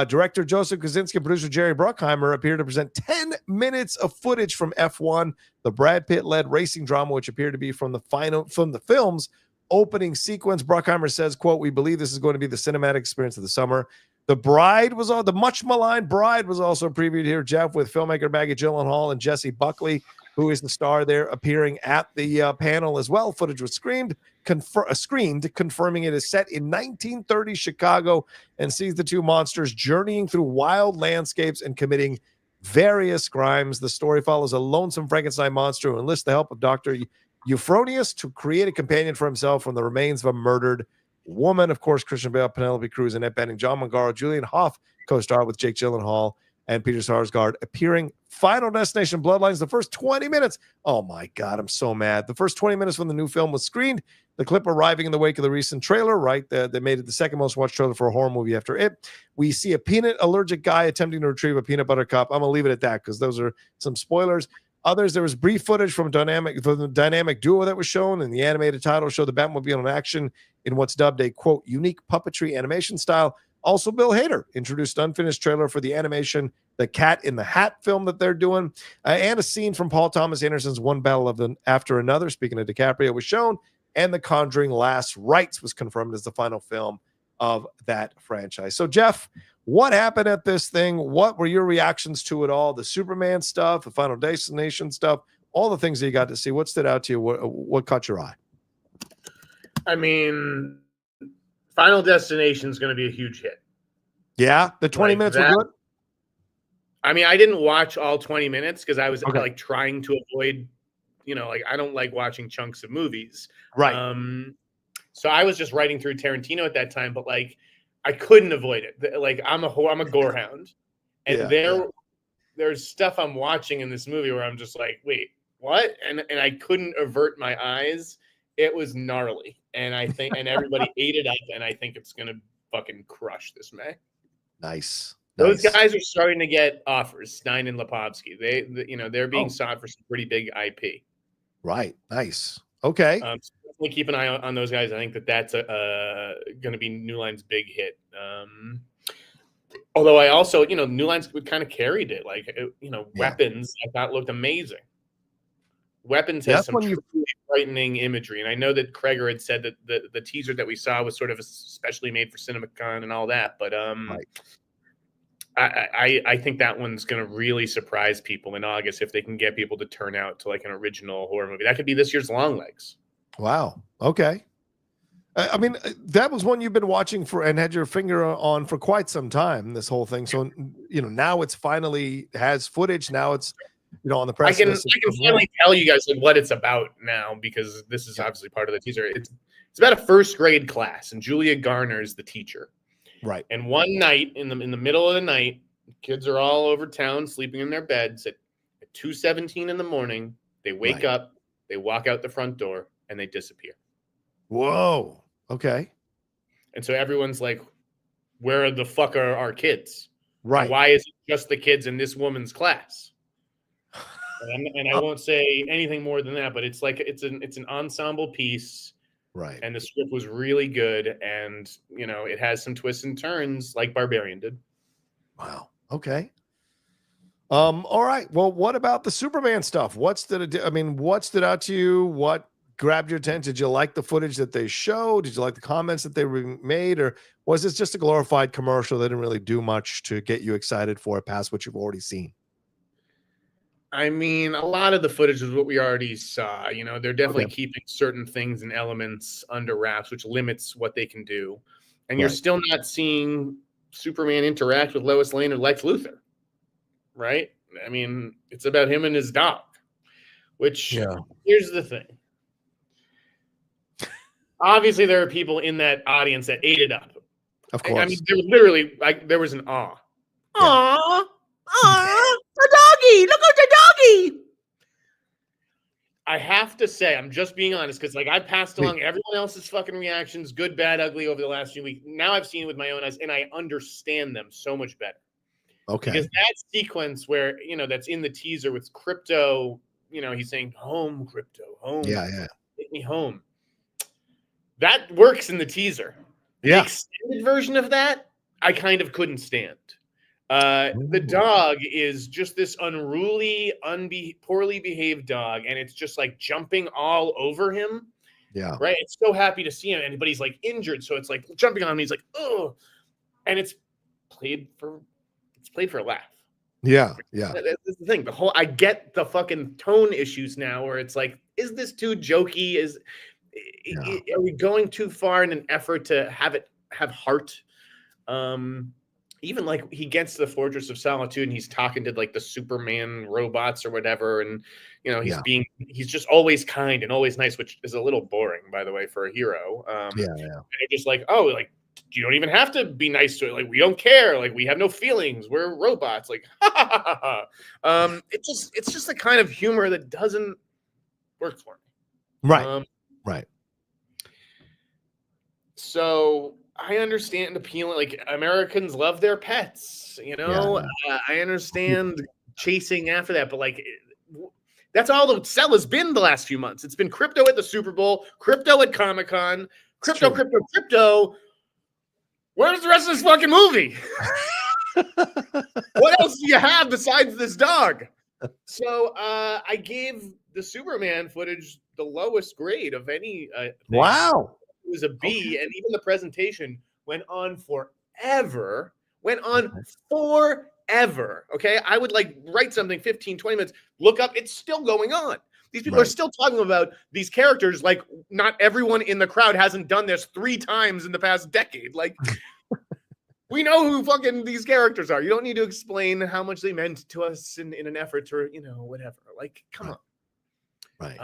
Director Joseph Kosinski and producer Jerry Bruckheimer appear to present 10 minutes of footage from F1, the Brad Pitt-led racing drama, which appeared to be from the film's opening sequence. Bruckheimer says, quote, we believe this is going to be the cinematic experience of the summer. The much maligned Bride was also previewed here, Jeff, with filmmaker Maggie Gyllenhaal and Jesse Buckley, who is the star there, appearing at the panel as well. Footage was screened, confirming it is set in 1930 Chicago and sees the two monsters journeying through wild landscapes and committing various crimes. The story follows a lonesome Frankenstein monster who enlists the help of Dr. Euphronius to create a companion for himself from the remains of a murdered woman. Of course, Christian Bale, Penelope Cruz, Annette Bening, John Mangaro, Julian Hough co-star with Jake Gyllenhaal and Peter Sarsgaard appearing. Final Destination Bloodlines, the first 20 minutes. Oh my God, I'm so mad. The first 20 minutes when the new film was screened, the clip arriving in the wake of the recent trailer, right? That made it the second most watched trailer for a horror movie after it. We see a peanut allergic guy attempting to retrieve a peanut butter cup. I'm going to leave it at that because those are some spoilers. Others, there was brief footage from the dynamic duo that was shown, and the animated title showed the Batmobile in action in what's dubbed a, quote, unique puppetry animation style. Also, Bill Hader introduced unfinished trailer for the animation, the Cat in the Hat film that they're doing, and a scene from Paul Thomas Anderson's One Battle After Another, speaking of DiCaprio, was shown, and The Conjuring Last Rites was confirmed as the final film of that franchise. So, Jeff, what happened at this thing? What were your reactions to it all? The Superman stuff, the Final Destination stuff, all the things that you got to see. What stood out to you? What caught your eye? I mean, Final Destination is going to be a huge hit. Yeah, the 20 minutes were good. I mean, I didn't watch all 20 minutes because I was like trying to avoid, like I don't like watching chunks of movies. Right. So I was just writing through Tarantino at that time, but like I couldn't avoid it. Like I'm a gorehound, and there's stuff I'm watching in this movie where I'm just like, wait, what? And I couldn't avert my eyes. It was gnarly, and I think everybody ate it up, and I think it's gonna fucking crush this May. Nice. Those guys are starting to get offers. Stein and Lipovsky. They're being sought for some pretty big IP. Right. Nice. Okay. So definitely keep an eye on those guys. I think that's going to be New Line's big hit. Although I also, New Line's kind of carried it. Like, Weapons, I thought looked amazing. Weapons has some truly frightening imagery. And I know that Kreger had said that the teaser that we saw was sort of especially made for CinemaCon and all that. But I think that one's going to really surprise people in August if they can get people to turn out to like an original horror movie. That could be this year's Longlegs. Wow. Okay. I mean, that was one you've been watching for and had your finger on for quite some time, this whole thing. So, now it's finally has footage. Now it's, on the precipice. I can finally tell you guys like what it's about now, because this is obviously part of the teaser. It's about a first grade class, and Julia Garner is the teacher. Right. And one night in the middle of the night, kids are all over town sleeping in their beds at 2:17 in the morning. They wake up, they walk out the front door, and they disappear. Whoa. Okay. And so everyone's like, where the fuck are our kids? Right. And why is it just the kids in this woman's class? And I won't say anything more than that, but it's like it's an ensemble piece. Right. And the script was really good, and it has some twists and turns like Barbarian did. Wow. Okay. All right. Well, what about the Superman stuff? What stood out to you? What grabbed your attention? Did you like the footage that they showed? Did you like the comments that they made, or was this just a glorified commercial that didn't really do much to get you excited for it past what you've already seen? I mean, a lot of the footage is what we already saw. They're definitely keeping certain things and elements under wraps, which limits what they can do. And you're still not seeing Superman interact with Lois Lane or Lex Luthor, right? I mean, it's about him and his dog, which here's the thing. Obviously, there are people in that audience that ate it up. Of course. I mean, there was literally there was an awe. Yeah. Aw, the doggy! Look at the doggy! I have to say, I'm just being honest, because I passed along everyone else's fucking reactions, good, bad, ugly, over the last few weeks. Now I've seen it with my own eyes, and I understand them so much better. Okay. Because that sequence where that's in the teaser with Krypto, he's saying, "Home, Krypto, home, take me home." That works in the teaser. Yeah. The extended version of that, I kind of couldn't stand. The dog is just this unruly, poorly behaved dog, and it's just jumping all over him. Yeah. Right. It's so happy to see him, but he's injured, so it's jumping on him. He's oh, and it's played for a laugh. Yeah. Yeah. That's the thing. I get the fucking tone issues now, where it's is this too jokey? Are we going too far in an effort to have heart? Even he gets to the Fortress of Solitude and he's talking to the Superman robots or whatever, and he's just always kind and always nice, which is a little boring, by the way, for a hero. And they're just you don't even have to be nice to it. We don't care. We have no feelings. We're robots. It's just the kind of humor that doesn't work for me. Right. Right. So I understand appealing. Americans love their pets, I understand chasing after that, but that's all the sell has been the last few months. It's been Krypto at the Super Bowl, Krypto at Comic-Con, Krypto. Where's the rest of this fucking movie? What else do you have besides this dog? So I gave the Superman footage the lowest grade of any thing. Wow. It was a B, and even the presentation went on forever. Okay, I would write something 15, 20 minutes, look up, it's still going on. These people are still talking about these characters not everyone in the crowd hasn't done this 3 times in the past decade. We know who fucking these characters are. You don't need to explain how much they meant to us in an effort to, whatever. Come on. Right.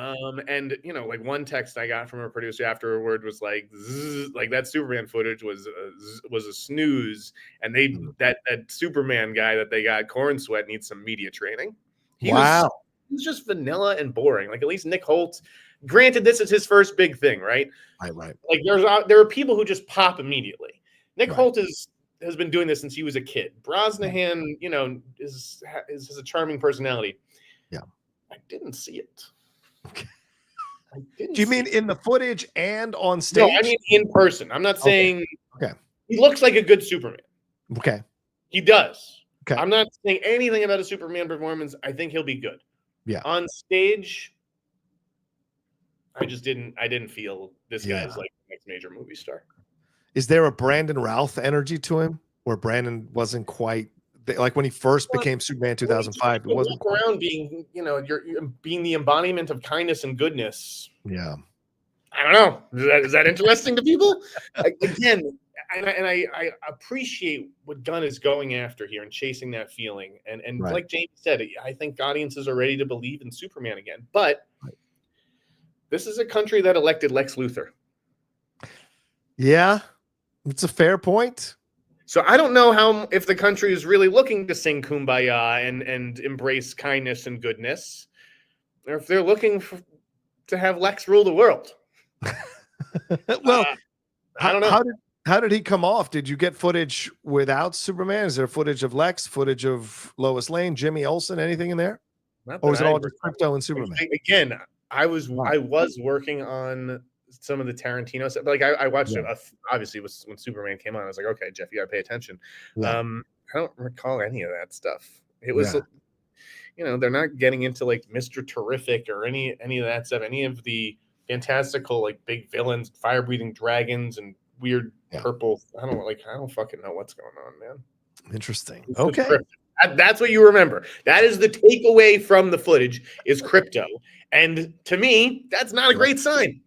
And one text I got from a producer afterward was that Superman footage was a snooze, and that Superman guy that they got, Corenswet, needs some media training. He was just vanilla and boring. At least Nick Hoult, granted, this is his first big thing, right? Right. There are people who just pop immediately. Nick Hoult has been doing this since he was a kid. Brosnahan, has a charming personality. Yeah. I didn't see it. Okay. Do you mean in the footage and on stage? No, I mean in person. I'm not saying. Okay. He looks like a good Superman. Okay. He does. Okay. I'm not saying anything about a Superman performance. I think he'll be good. Yeah. On stage, I didn't feel this guy's the next major movie star. Is there a Brandon Routh energy to him, where Brandon wasn't quite when he first became Superman 2005? It wasn't around being, you're being the embodiment of kindness and goodness. Yeah. I don't know. Is that interesting to people? Again, and I appreciate what Gunn is going after here and chasing that feeling. And Right. like James said, I think audiences are ready to believe in Superman again. But this is a country that elected Lex Luthor. Yeah, it's a fair point. So I don't know if the country is really looking to sing Kumbaya and embrace kindness and goodness, or if they're looking to have Lex rule the world. Well, I don't know. How did he come off? Did you get footage without Superman? Is there footage of Lex, footage of Lois Lane, Jimmy Olsen, anything in there? Or was it all just Krypto and Superman? Again, I was working on some of the Tarantino stuff. Like I watched it obviously when Superman came on. I was like, okay, Jeff, you gotta pay attention. I don't recall any of that stuff. It was they're not getting into like Mr. Terrific or any of that stuff, any of the fantastical like big villains, fire breathing dragons and weird purple. I don't fucking know what's going on, man. Interesting. Okay. That's what you remember. That is the takeaway from the footage is Krypto. And to me, that's not a great sign.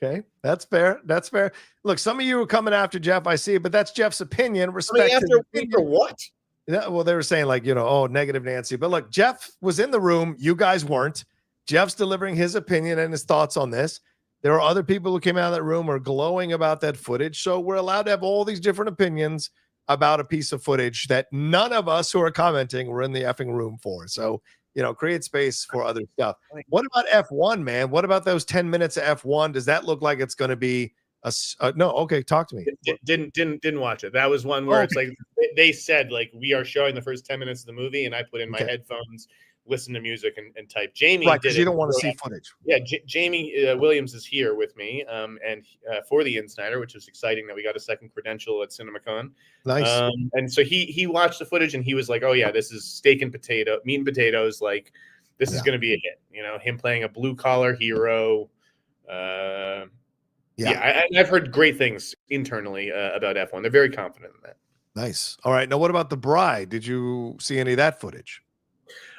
Okay. That's fair. That's fair. Look, some of you are coming after Jeff. I see it, but that's Jeff's opinion. Respect after what? Yeah, well, they were saying like, negative Nancy. But look, Jeff was in the room. You guys weren't. Jeff's delivering his opinion and his thoughts on this. There are other people who came out of that room are glowing about that footage. So we're allowed to have all these different opinions about a piece of footage that none of us who are commenting were in the effing room for. So, create space for other stuff. What about F1, man? What about those 10 minutes of F1? Does that look like it's going to be no? Okay. Talk to me. Didn't watch it. That was one where it's like, they said like, we are showing the first 10 minutes of the movie. And I put in my headphones, listen to music and type. Jamie because you don't want to see footage. Yeah, Jamie Williams is here with me, and for the Insnider, which is exciting that we got a second credential at CinemaCon. Nice. And so he watched the footage and he was like, "Oh yeah, this is meat and potatoes. Like this is going to be a hit." Him playing a blue collar hero. I've heard great things internally about F1. They're very confident in that. Nice. All right. Now, what about The Bride? Did you see any of that footage?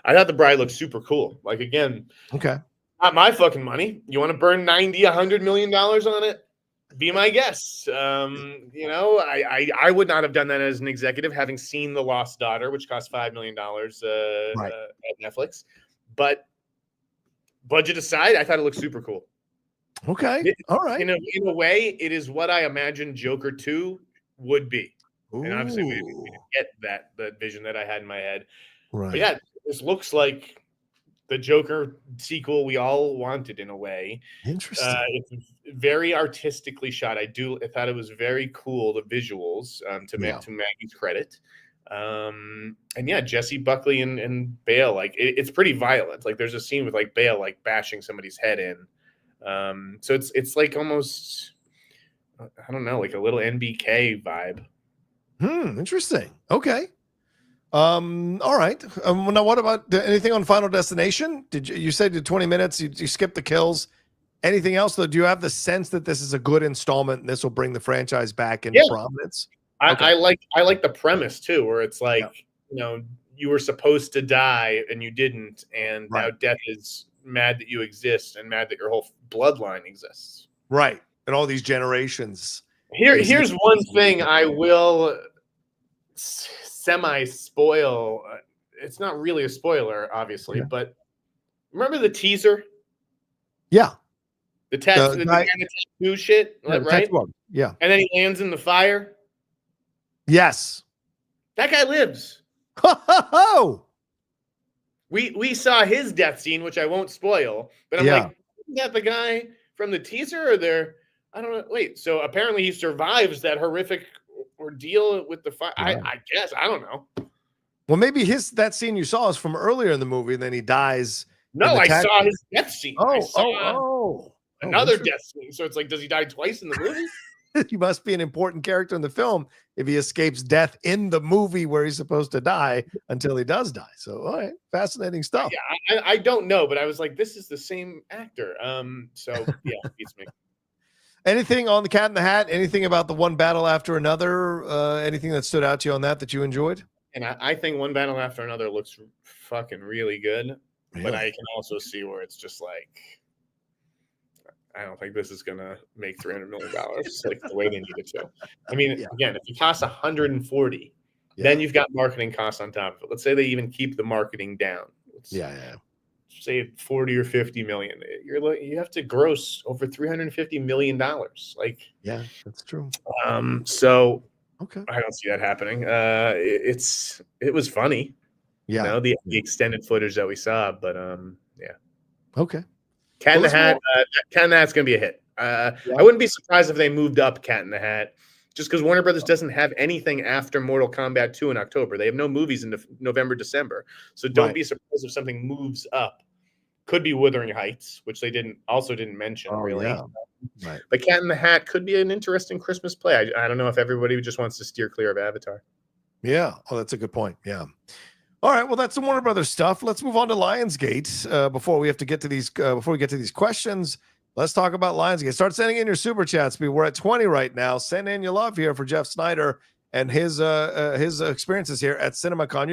I thought The Bride looked super cool. Like, again, okay, not my fucking money. You want to burn $90-100 million on it? Be my guest. I would not have done that as an executive, having seen The Lost Daughter, which cost $5 million at Netflix. But budget aside, I thought it looked super cool. Okay, all right. In a way, it is what I imagined Joker 2 would be. Ooh. And obviously, we didn't get that vision that I had in my head. Right. But yeah, this looks like the Joker sequel we all wanted in a way. Interesting. It's very artistically shot. I thought it was very cool, the visuals, to Maggie's credit. And yeah, Jesse Buckley and Bale, like it's pretty violent. Like there's a scene with like Bale like bashing somebody's head in. So it's like almost, I don't know, like a little NBK vibe. Interesting. Okay. All right. Now, what about anything on Final Destination? You said 20 minutes, you skipped the kills. Anything else, though? Do you have the sense that this is a good installment and this will bring the franchise back into prominence? I like the premise too, where it's like, you were supposed to die and you didn't, and now death is mad that you exist and mad that your whole bloodline exists. Right. And all these generations. Here's one thing I will semi-spoil. It's not really a spoiler, obviously, but remember the teaser? Yeah. The tattoo shit, right? Yeah. And then he lands in the fire. Yes. That guy lives. Oh. We saw his death scene, which I won't spoil, but I'm like, isn't that the guy from the teaser? Or I don't know. Wait, so apparently he survives that horrific ordeal with the fire. I guess. I don't know. Well, maybe that scene you saw is from earlier in the movie, and then he dies. No, I saw his death scene. Another death scene. So it's like, does he die twice in the movie? He must be an important character in the film if he escapes death in the movie where he's supposed to die until he does die. So, all right, fascinating stuff. Yeah, I don't know, but I was like, this is the same actor. So yeah, beats me. Anything on the Cat in the Hat? Anything about the One Battle After Another? Anything that stood out to you on that you enjoyed? And I think One Battle After Another looks fucking really good. Really? But I can also see where it's just like, I don't think this is going to make $300 million like the way they need it to. I mean, again, if it costs 140, then you've got marketing costs on top of it. Let's say they even keep the marketing down. Say 40 or 50 million. You have to gross over $350 million. Like, yeah, that's true. So okay, I don't see that happening. It was funny. Yeah, you know, the extended footage that we saw, but yeah. Okay. Cat in the Hat. Cat in the Hat's gonna be a hit. I wouldn't be surprised if they moved up Cat in the Hat, just because Warner Brothers doesn't have anything after Mortal Kombat 2 in October. They have no movies in November, December. So don't be surprised if something moves up. Could be Wuthering Heights, which they didn't mention really. Yeah. Right. But Cat in the Hat could be an interesting Christmas play. I don't know if everybody just wants to steer clear of Avatar. Yeah. Oh, that's a good point. Yeah. All right. Well, that's the Warner Brothers stuff. Let's move on to Lionsgate. Before we get to these questions, let's talk about Lionsgate. Start sending in your super chats. We're at 20 right now. Send in your love here for Jeff Sneider and his experiences here at CinemaCon.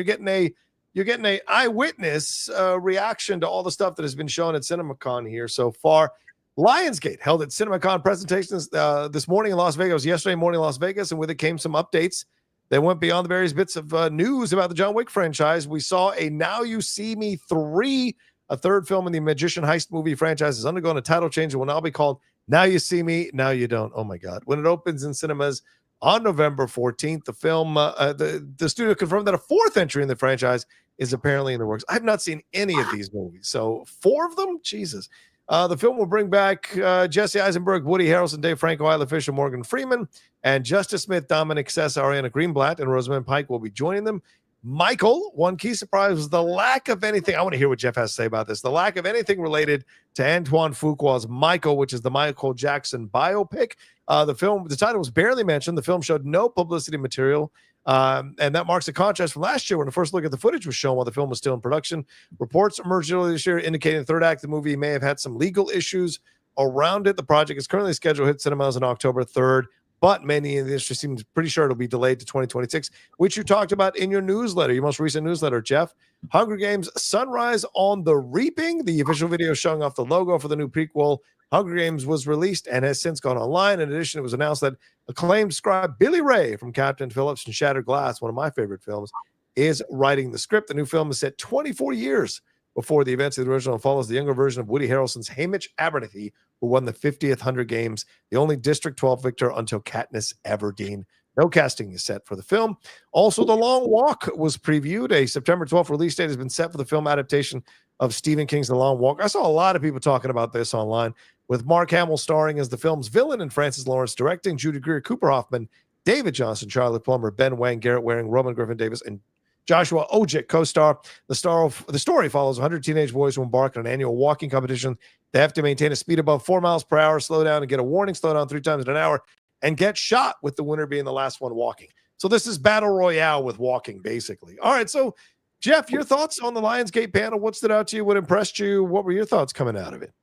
You're getting a eyewitness reaction to all the stuff that has been shown at CinemaCon here so far. Lionsgate held its CinemaCon presentations this morning in Las Vegas, yesterday morning in Las Vegas, and with it came some updates. They went beyond the various bits of news about the John Wick franchise. We saw a Now You See Me 3, a third film in the Magician Heist movie franchise, is undergoing a title change and will now be called Now You See Me, Now You Don't. Oh, my God. When it opens in cinemas on November 14th, the film, the studio confirmed that a fourth entry in the franchise is apparently in the works. I have not seen any of these movies. So 4 of them? Jesus. The film will bring back Jesse Eisenberg, Woody Harrelson, Dave Franco, Isla Fisher, Morgan Freeman, and Justice Smith, Dominic Sess, Ariana Greenblatt, and Rosamund Pike will be joining them. Michael, one key surprise was the lack of anything. I want to hear what Jeff has to say about this. The lack of anything related to Antoine Fuqua's Michael, which is the Michael Jackson biopic. The title was barely mentioned. The film showed no publicity material. And that marks a contrast from last year when the first look at the footage was shown while the film was still in production. Reports emerged earlier this year indicating the third act of the movie may have had some legal issues around it. The project is currently scheduled to hit cinemas on October 3rd, but many in the industry seem pretty sure it'll be delayed to 2026, which you talked about in your newsletter, your most recent newsletter, Jeff. Hunger Games Sunrise on the Reaping, the official video showing off the logo for the new prequel, Hunger Games, was released and has since gone online. In addition, it was announced that acclaimed scribe Billy Ray from Captain Phillips and Shattered Glass, one of my favorite films, is writing the script. The new film is set 24 years before the events of the original and follows the younger version of Woody Harrelson's Hamish Abernathy, who won the 50th Hunger Games, the only District 12 victor until Katniss Everdeen. No casting is set for the film. Also, The Long Walk was previewed. A September 12th release date has been set for the film adaptation of Stephen King's The Long Walk. I saw a lot of people talking about this online, with Mark Hamill starring as the film's villain and Francis Lawrence directing, Judy Greer, Cooper Hoffman, David Johnson, Charlie Plummer, Ben Wang, Garrett Waring, Roman Griffin Davis, and Joshua Ojic co-star. The story follows 100 teenage boys who embark on an annual walking competition. They have to maintain a speed above 4 miles per hour, slow down and get a warning, slow down 3 times in an hour, and get shot, with the winner being the last one walking. So this is Battle Royale with walking, basically. All right, so Jeff, your thoughts on the Lionsgate panel? What stood out to you? What impressed you? What were your thoughts coming out of it?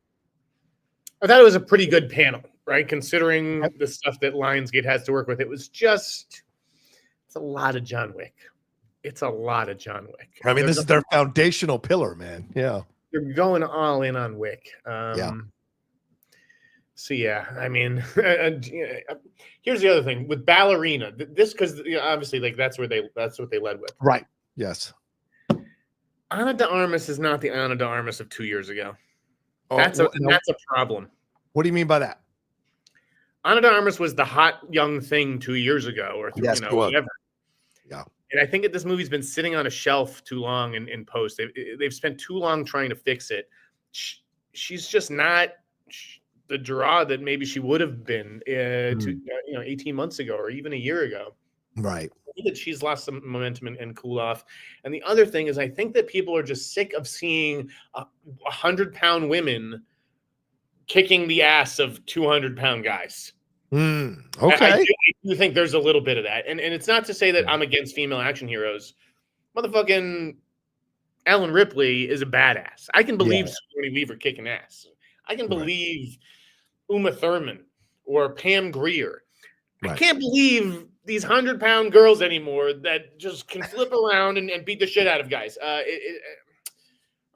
I thought it was a pretty good panel, right? Considering the stuff that Lionsgate has to work with. It's a lot of John Wick. It's a lot of John Wick. I mean, this is their foundational pillar, man. Yeah. They're going all in on Wick. So, yeah, I mean, here's the other thing with Ballerina. This, because obviously, like, that's what they led with. Right. Yes. Ana de Armas is not the Ana de Armas of 2 years ago. That's a problem. What do you mean by that? Ana de Armas was the hot young thing 2 years ago, or whatever. Yeah. And I think that this movie's been sitting on a shelf too long in post. They've spent too long trying to fix it. She's just not the draw that maybe she would have been 18 months ago or even a year ago. Right. I think that she's lost some momentum and cool off. And the other thing is, I think that people are just sick of seeing 100-pound women kicking the ass of 200-pound guys. Okay. I do think there's a little bit of that. And it's not to say that I'm against female action heroes. Motherfucking Ellen Ripley is a badass. I can believe Sigourney Weaver kicking ass. I can believe Uma Thurman or Pam Grier. Right. I can't believe these 100-pound girls anymore that just can flip around and beat the shit out of guys.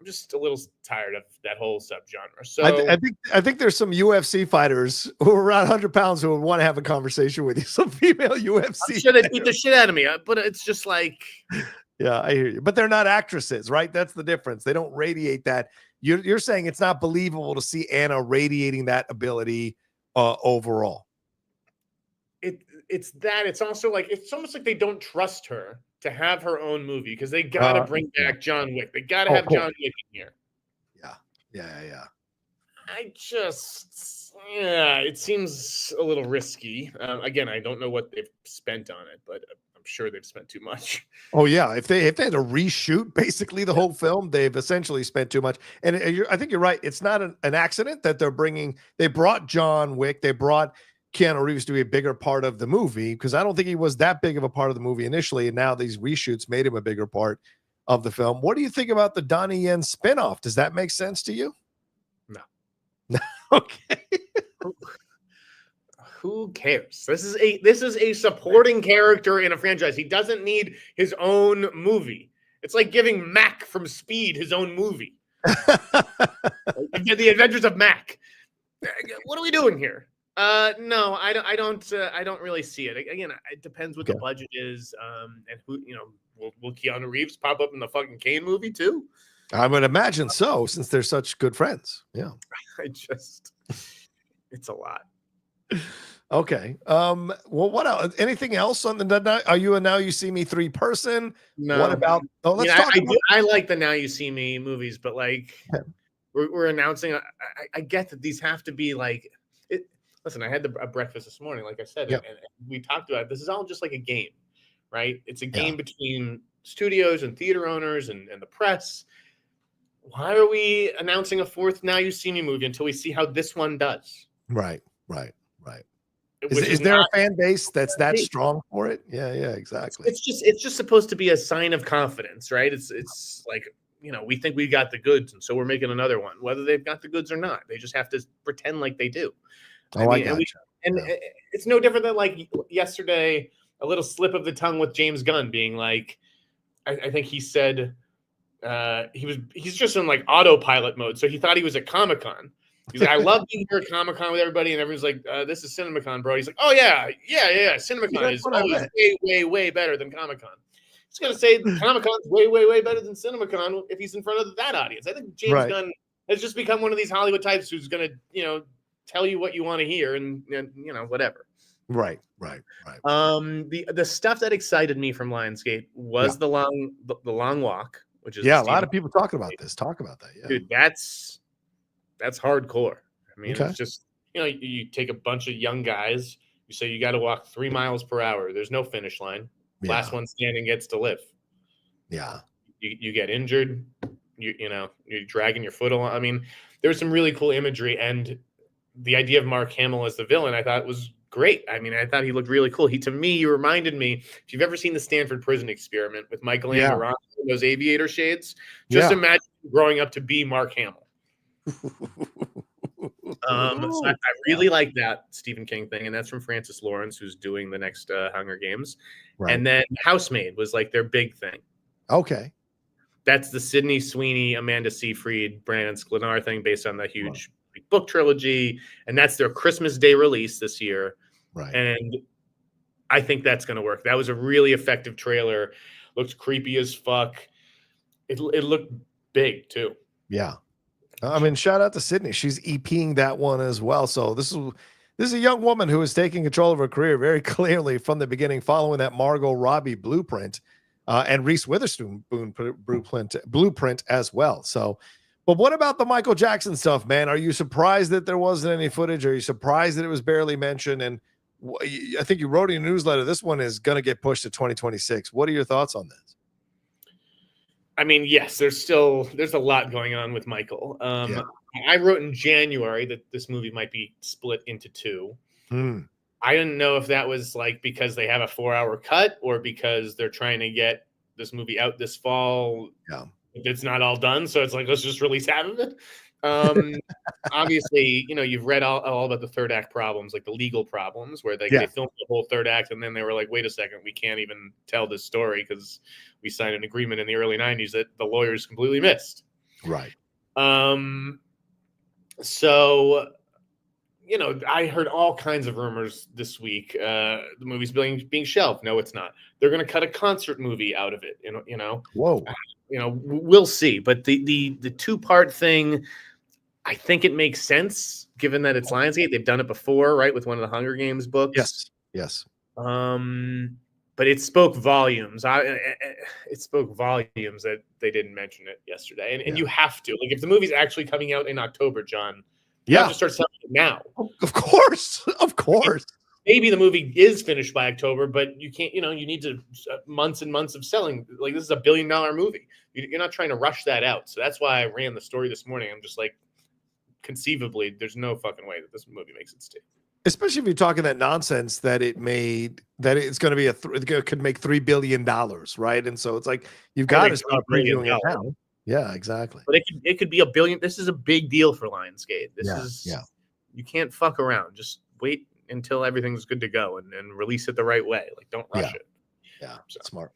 I'm just a little tired of that whole subgenre. So I think there's some UFC fighters who are around 100 pounds who would want to have a conversation with you. Some female UFC. I'm sure they beat the shit out of me, but it's just like, yeah, I hear you. But they're not actresses, right? That's the difference. They don't radiate that. You're saying it's not believable to see Anna radiating that ability overall. It's that. It's also like, it's almost like they don't trust her to have her own movie because they got to bring back John Wick. They got to have John Wick in here. Yeah. It seems a little risky. Again, I don't know what they've spent on it, but I'm sure they've spent too much. Oh yeah, if they had to reshoot basically the whole film, they've essentially spent too much. And I think you're right. It's not an accident that they brought John Wick, they brought Keanu Reeves to be a bigger part of the movie, because I don't think he was that big of a part of the movie initially, and now these reshoots made him a bigger part of the film. What do you think about the Donnie Yen spinoff? Does that make sense to you? No. Okay. Who cares? This is a supporting character in a franchise. He doesn't need his own movie. It's like giving Mac from Speed his own movie. The Adventures of Mac. What are we doing here? No, I don't really see it. Again, it depends what the budget is, and who, will Keanu Reeves pop up in the fucking Kane movie too? I would imagine so, since they're such good friends. Yeah. It's a lot. Okay. Well, what else? Anything else on the? Are you a Now You See Me 3 person? No. What about? Oh, let's talk. I like the Now You See Me movies, but like, we're announcing. I get that these have to be like. Listen, I had a breakfast this morning, like I said, and we talked about it. This is all just like a game, right? It's a game between studios and theater owners and the press. Why are we announcing a fourth Now You See Me movie until we see how this one does? Right. Is there a fan base that's that strong for it? Yeah, exactly. It's just supposed to be a sign of confidence, right? It's like, we think we got the goods, and so we're making another one. Whether they've got the goods or not, they just have to pretend like they do. I got it's no different than like yesterday, a little slip of the tongue with James Gunn being like, I think he said he's just in like autopilot mode, so he thought he was at Comic-Con. He's like, I love being here at Comic-Con with everybody, and everyone's like, this is CinemaCon, bro. He's like, oh yeah, CinemaCon is always way better than Comic-Con. He's gonna say Comic-Con's way better than CinemaCon if he's in front of that audience. I think James Gunn has just become one of these Hollywood types who's gonna, tell you what you want to hear and whatever. Right. The stuff that excited me from Lionsgate was the long walk, which is a lot of people talking about this. Talk about that. Yeah. Dude, that's hardcore. I mean, it's just, you take a bunch of young guys, you say you got to walk 3 miles per hour. There's no finish line. Last one standing gets to live. Yeah. You get injured. You're dragging your foot along. I mean, there was some really cool imagery, and the idea of Mark Hamill as the villain, I thought was great. I mean, I thought he looked really cool. He reminded me, if you've ever seen the Stanford Prison Experiment with Michael Anderson, those aviator shades, just imagine growing up to be Mark Hamill. So I really like that Stephen King thing, and that's from Francis Lawrence, who's doing the next Hunger Games. Right. And then Housemaid was like their big thing. Okay. That's the Sydney Sweeney, Amanda Seyfried, Brandon Sklenar thing based on the huge book trilogy, and that's their Christmas Day release this year. Right. And I think that's going to work. That was a really effective trailer. Looked creepy as fuck. It looked big too. Yeah. I mean, shout out to Sydney. She's EPing that one as well. So this is a young woman who is taking control of her career very clearly from the beginning, following that Margot Robbie blueprint and Reese Witherspoon blueprint as well. So, but what about the Michael Jackson stuff, man? Are you surprised that there wasn't any footage? Are you surprised that it was barely mentioned? And I think you wrote in your newsletter, this one is going to get pushed to 2026. What are your thoughts on this? I mean, yes, there's a lot going on with Michael. I wrote in January that this movie might be split into two. I didn't know if that was like because they have a 4-hour cut or because they're trying to get this movie out this fall. Yeah. It's not all done, so it's like, let's just release half of it. Obviously, you've read all about the third act problems, like the legal problems, where they filmed the whole third act, and then they were like, wait a second, we can't even tell this story because we signed an agreement in the early 90s that the lawyers completely missed. Right. So, you know, I heard all kinds of rumors this week. The movie's being shelved. No, it's not. They're going to cut a concert movie out of it. You know. Whoa. You know, we'll see. But the 2-part thing, I think it makes sense given that it's Lionsgate. They've done it before, right, with one of the Hunger Games books. Yes. But it spoke volumes. It spoke volumes that they didn't mention it yesterday. And you have to. Like, if the movie's actually coming out in October, John, you have to start selling it now. Of course. Maybe the movie is finished by October, but you can't, you know, you need to months and months of selling. Like, this is $1 billion movie. You're not trying to rush that out. So that's why I ran the story this morning. I'm just like, conceivably, there's no fucking way that this movie makes its tape. Especially if you're talking that nonsense that it's going to be it could make $3 billion, right? And so it's like you've got to start previewing it now. Yeah, exactly. But it could be $1 billion. This is a big deal for Lionsgate. You can't fuck around. Just wait until everything's good to go and release it the right way. Like, don't rush it. Yeah, smart.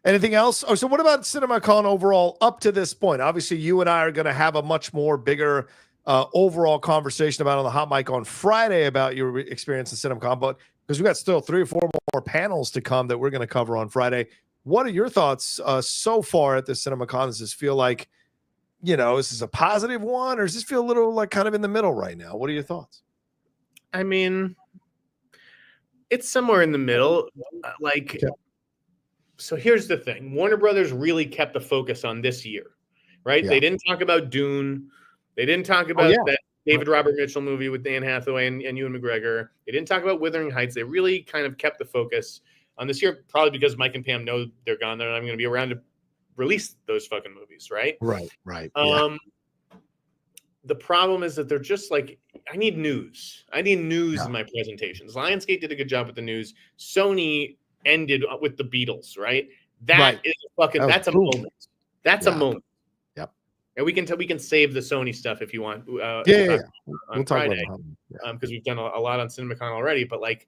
Anything else? Oh, so what about CinemaCon overall up to this point? Obviously, you and I are going to have a much more bigger overall conversation about on the hot mic on Friday about your experience in CinemaCon, but because we got still 3 or 4 more panels to come that we're going to cover on Friday. What are your thoughts so far at the CinemaCon? Does this feel like, you know, this is a positive one, or does this feel a little like kind of in the middle right now? What are your thoughts? I mean, it's somewhere in the middle. So here's the thing. Warner Brothers really kept the focus on this year, right? They didn't talk about Dune. They didn't talk about that David Robert Mitchell movie with Dan Hathaway and Ewan McGregor. They didn't talk about Wuthering Heights. They really kind of kept the focus on this year, probably because Mike and Pam know they're gone. They're not going to be around to release those fucking movies, right? Right. The problem is that they're just like, I need news. I need news in my presentations. Lionsgate did a good job with the news. Sony ended with the Beatles, right? That is fucking. That's a moment. That's a moment. Yep. And we can save the Sony stuff if you want. We'll on Friday, because we've done a lot on CinemaCon already. But like,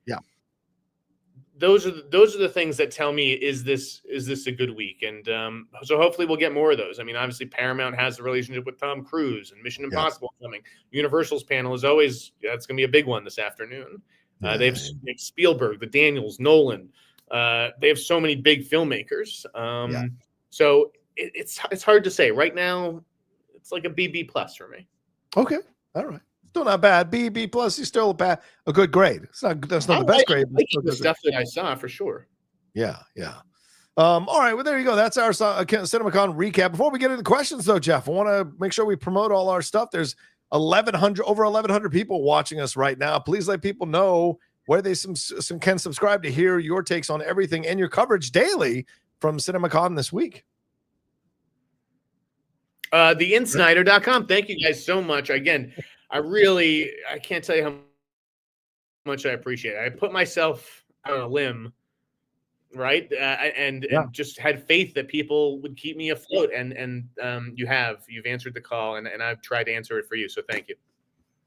those are the things that tell me is this a good week? And so hopefully we'll get more of those. I mean, obviously Paramount has a relationship with Tom Cruise and Mission Impossible coming. Universal's panel is always it's going to be a big one this afternoon. They have Spielberg, the Daniels, Nolan. They have so many big filmmakers. So it's hard to say right now. It's like a BB plus for me. Okay, all right. Still not bad. B plus is still a good grade. That's not the best grade. I like the stuff that I saw for sure. Yeah. All right. Well, there you go. That's our CinemaCon recap. Before we get into questions, though, Jeff, I want to make sure we promote all our stuff. There's over 1,100 people watching us right now. Please let people know where they can subscribe to hear your takes on everything and your coverage daily from CinemaCon this week. TheInSnyder.com. Thank you guys so much. Again, I can't tell you how much I appreciate it. I put myself on a limb, right? And just had faith that people would keep me afloat. And you've answered the call, and I've tried to answer it for you. So thank you.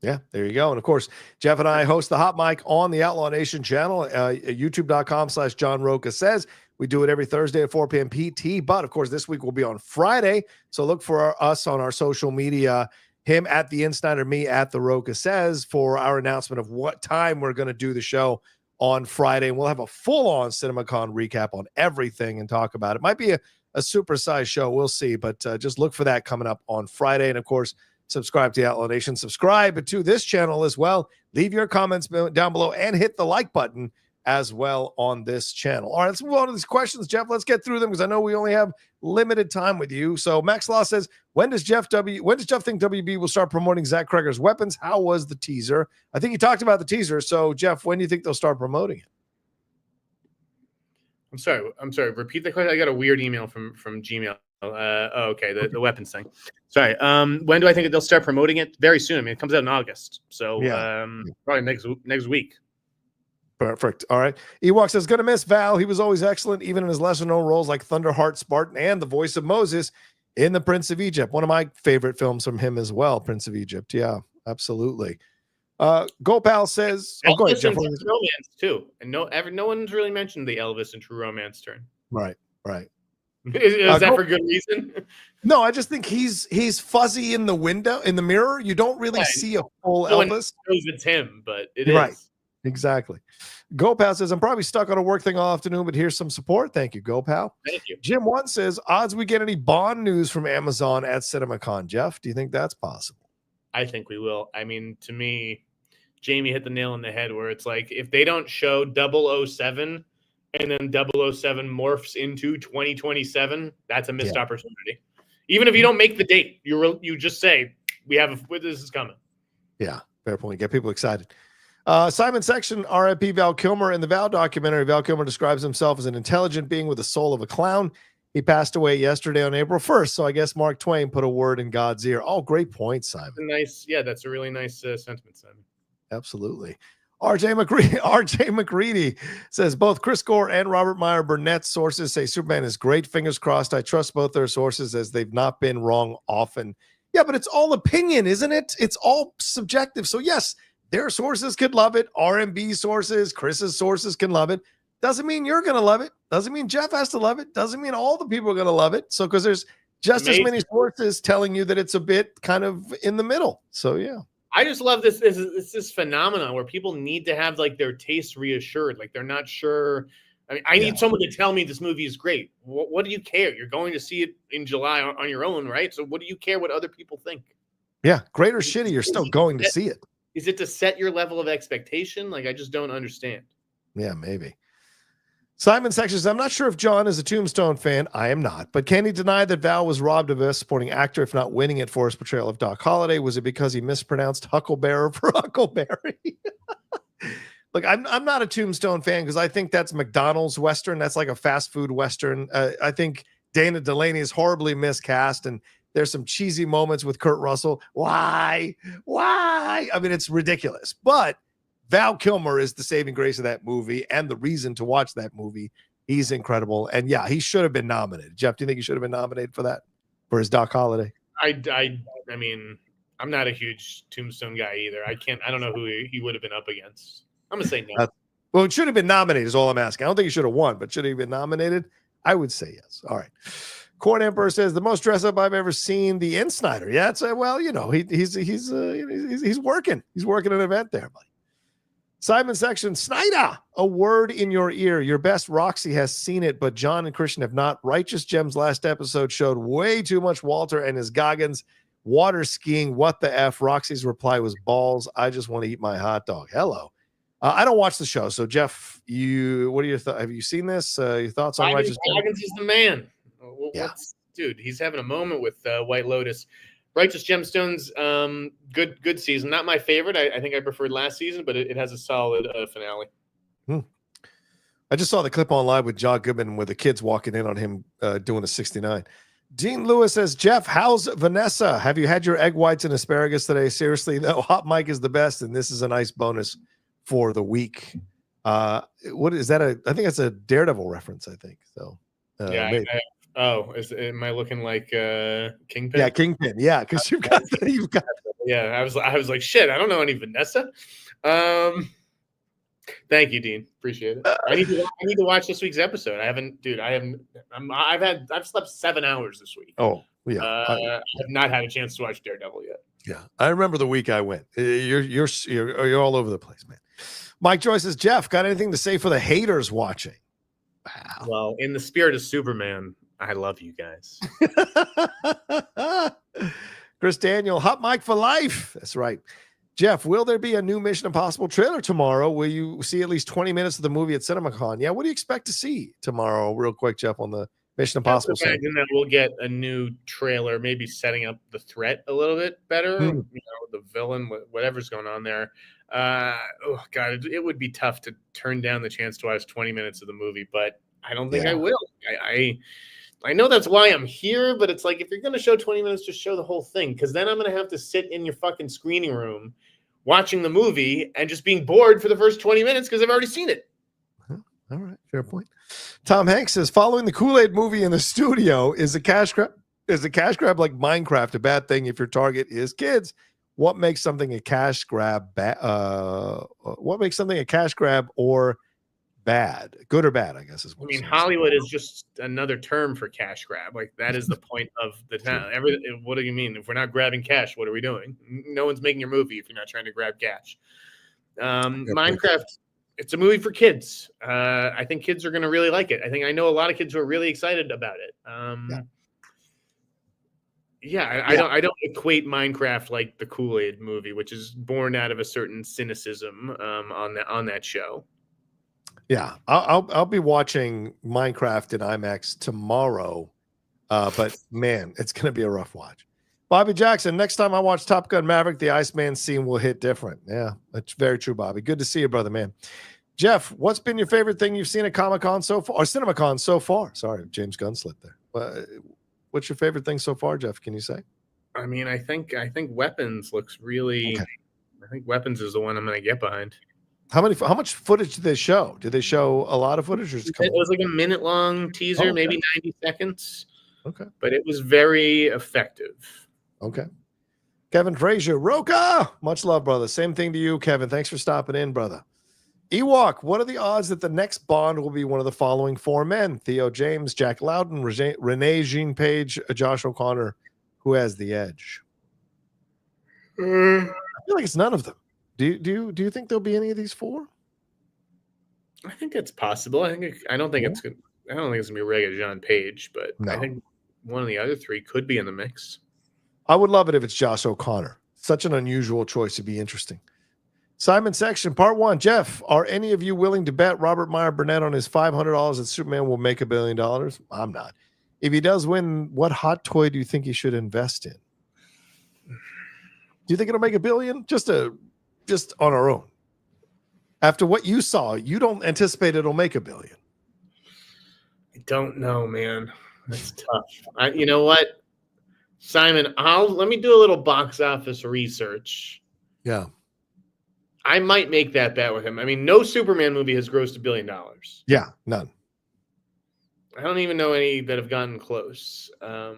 Yeah, there you go. And of course, Jeff and I host the Hot Mic on the Outlaw Nation channel, youtube.com/John Rocha Says. We do it every Thursday at 4 p.m. PT. But of course, this week will be on Friday. So look for us on our social media, him at the Insnyder, me at the Rocha Says, for our announcement of what time we're going to do the show on Friday. And we'll have a full-on CinemaCon recap on everything and talk about it. Might be a supersized show. We'll see. But just look for that coming up on Friday. And of course, subscribe to the Outlaw Nation. Subscribe to this channel as well. Leave your comments down below and hit the like button as well on this channel. All right, let's move on to these questions, Jeff. Let's get through them because I know we only have limited time with you. So Max Law says, when does Jeff think WB will start promoting Zach Cregger's weapons? How was the teaser? I think you talked about the teaser. So Jeff, when do you think they'll start promoting it? I'm sorry. Repeat the question. I got a weird email from Gmail. Okay, the weapons thing. Sorry. When do I think they'll start promoting it? Very soon. I mean, it comes out in August. So probably next week. Perfect. All right. Ewok says, gonna miss Val. He was always excellent, even in his lesser known roles like Thunderheart, Spartan, and the voice of Moses in The Prince of Egypt. One of my favorite films from him as well, Prince of Egypt. Yeah, absolutely. Gopal says, go ahead, Jeff. Romance too. And no one's really mentioned the Elvis and True Romance turn. Right. Is that for good reason? No, I just think he's fuzzy in the mirror. You don't really see a full Elvis. It's him, but it is. Right. Exactly. GoPal says, I'm probably stuck on a work thing all afternoon, but here's some support. Thank you, GoPal. Thank you. Jim 1 says, odds we get any Bond news from Amazon at CinemaCon. Jeff, do you think that's possible? I think we will. I mean, to me, Jamie hit the nail on the head where it's like, if they don't show 007 and then 007 morphs into 2027, that's a missed opportunity. Even if you don't make the date, you just say, this is coming. Yeah, fair point. Get people excited. Simon Section, R.I.P. Val Kilmer. In the Val documentary, Val Kilmer describes himself as an intelligent being with the soul of a clown. He passed away yesterday on April 1st, so I guess Mark Twain put a word in God's ear. Oh, great point, Simon. That's a really nice sentiment, Simon. Absolutely. RJ McCready says both Chris Gore and Robert Meyer Burnett's sources say Superman is great. Fingers crossed. I trust both their sources as they've not been wrong often. Yeah, but it's all opinion, isn't it? It's all subjective. So yes, their sources could love it. R&B sources, Chris's sources can love it. Doesn't mean you're going to love it. Doesn't mean Jeff has to love it. Doesn't mean all the people are going to love it. So because there's just as many sources telling you that it's a bit kind of in the middle. So yeah. I just love this phenomenon where people need to have like their taste reassured. Like they're not sure. I mean, I need someone to tell me this movie is great. What do you care? You're going to see it in July on your own, right? So what do you care what other people think? Yeah, great or shitty, you're still going to see it. Is it to set your level of expectation? Like, I just don't understand. Yeah, maybe. Simon Section says, I'm not sure if John is a Tombstone fan. I am not. But can he deny that Val was robbed of Best Supporting Actor, if not winning it for his portrayal of Doc Holliday? Was it because he mispronounced Huckleberry for Huckleberry? Look, I'm not a Tombstone fan because I think that's McDonald's Western. That's like a fast food Western. I think Dana Delaney is horribly miscast, and there's some cheesy moments with Kurt Russell. Why? I mean, it's ridiculous. But Val Kilmer is the saving grace of that movie and the reason to watch that movie. He's incredible. And yeah, he should have been nominated. Jeff, do you think he should have been nominated for that, for his Doc Holliday? I mean, I'm not a huge Tombstone guy either. I don't know who he would have been up against. I'm going to say no. Well, it should have been nominated is all I'm asking. I don't think he should have won, but should he have been nominated? I would say yes. All right. Corn Emperor says the most dress up I've ever seen the in Sneider. Yeah, it's well, you know, he's working. He's working an event there, buddy. Simon Section, Sneider, a word in your ear. Your best Roxy has seen it, but John and Kristian have not. Righteous Gems last episode showed way too much Walter and his Goggins water skiing. What the F? Roxy's reply was balls. I just want to eat my hot dog. Hello. I don't watch the show. So Jeff, what are your thoughts? Have you seen this? Your thoughts on Righteous Gems? Goggins is the man. Dude, he's having a moment with White Lotus. Righteous Gemstones, good season. Not my favorite. I think I preferred last season, but it has a solid finale. I just saw the clip online with John Goodman with the kids walking in on him doing a 69. Dean Lewis says, Jeff, how's Vanessa? Have you had your egg whites and asparagus today? Seriously, though, Hot Mike is the best, and this is a nice bonus for the week. What is that? I think it's a Daredevil reference, I think. So am I looking like Kingpin? Yeah, Kingpin. Yeah, because you've got. Yeah, I was like, shit. I don't know any Vanessa. Thank you, Dean. Appreciate it. I need to watch this week's episode. I've slept 7 hours this week. Oh yeah. I have not had a chance to watch Daredevil yet. Yeah, I remember the week I went. You're all over the place, man. Mike Joyce says, Jeff, got anything to say for the haters watching? Wow. Well, in the spirit of Superman, I love you guys. Chris Daniel, Hot Mike for life. That's right. Jeff, will there be a new Mission Impossible trailer tomorrow? Will you see at least 20 minutes of the movie at CinemaCon? Yeah, what do you expect to see tomorrow? Real quick, Jeff, on the Mission Impossible side. Imagine that we'll get a new trailer, maybe setting up the threat a little bit better. You know, the villain, whatever's going on there. Oh God, it would be tough to turn down the chance to watch 20 minutes of the movie, but I don't think I will. I know that's why I'm here, but it's like, if you're going to show 20 minutes, just show the whole thing. Because then I'm going to have to sit in your fucking screening room watching the movie and just being bored for the first 20 minutes because I've already seen it. All right. Fair point. Tom Hanks says, following the Kool-Aid movie in the studio is a cash grab like Minecraft a bad thing if your target is kids? What makes something a cash grab? What makes something a cash grab or bad, good or bad, I guess is what I mean, Hollywood is just another term for cash grab. Like that is the point of the town. What do you mean? If we're not grabbing cash, what are we doing? No one's making your movie if you're not trying to grab cash. Minecraft, it's a movie for kids. I think kids are going to really like it. I know a lot of kids who are really excited about it. I don't equate Minecraft like the Kool-Aid movie, which is born out of a certain cynicism on that show. Yeah, I'll be watching Minecraft in IMAX tomorrow, but man, it's going to be a rough watch. Bobby Jackson, next time I watch Top Gun Maverick, the Iceman scene will hit different. Yeah, that's very true, Bobby. Good to see you, brother, man. Jeff, what's been your favorite thing you've seen at Comic-Con so far, or CinemaCon so far? Sorry, James Gunn slipped there. What's your favorite thing so far, Jeff? Can you say? I mean, I think Weapons looks really. Okay. I think Weapons is the one I'm going to get behind. How much footage did they show? Did they show a lot of footage? Or it was like a minute-long teaser, maybe 90 seconds. Okay. But it was very effective. Okay. Kevin Frazier, Rocha, much love, brother. Same thing to you, Kevin. Thanks for stopping in, brother. Ewok, what are the odds that the next Bond will be one of the following four men? Theo James, Jack Loudon, Renee Jean Page, Josh O'Connor. Who has the edge? I feel like it's none of them. Do you think there'll be any of these four? I think it's possible. I don't think it's gonna be Regé Jean Page, but no. I think one of the other three could be in the mix. I would love it if it's Josh O'Connor. Such an unusual choice to be interesting. Simon Section, Part 1. Jeff, are any of you willing to bet Robert Meyer Burnett on his $500 that Superman will make $1 billion? I'm not. If he does win, what hot toy do you think he should invest in? Do you think it'll make $1 billion? Just on our own. After what you saw, you don't anticipate it'll make $1 billion. I don't know, man. That's tough. You know what, Simon? Let me do a little box office research. Yeah. I might make that bet with him. I mean, no Superman movie has grossed $1 billion. Yeah, none. I don't even know any that have gotten close. I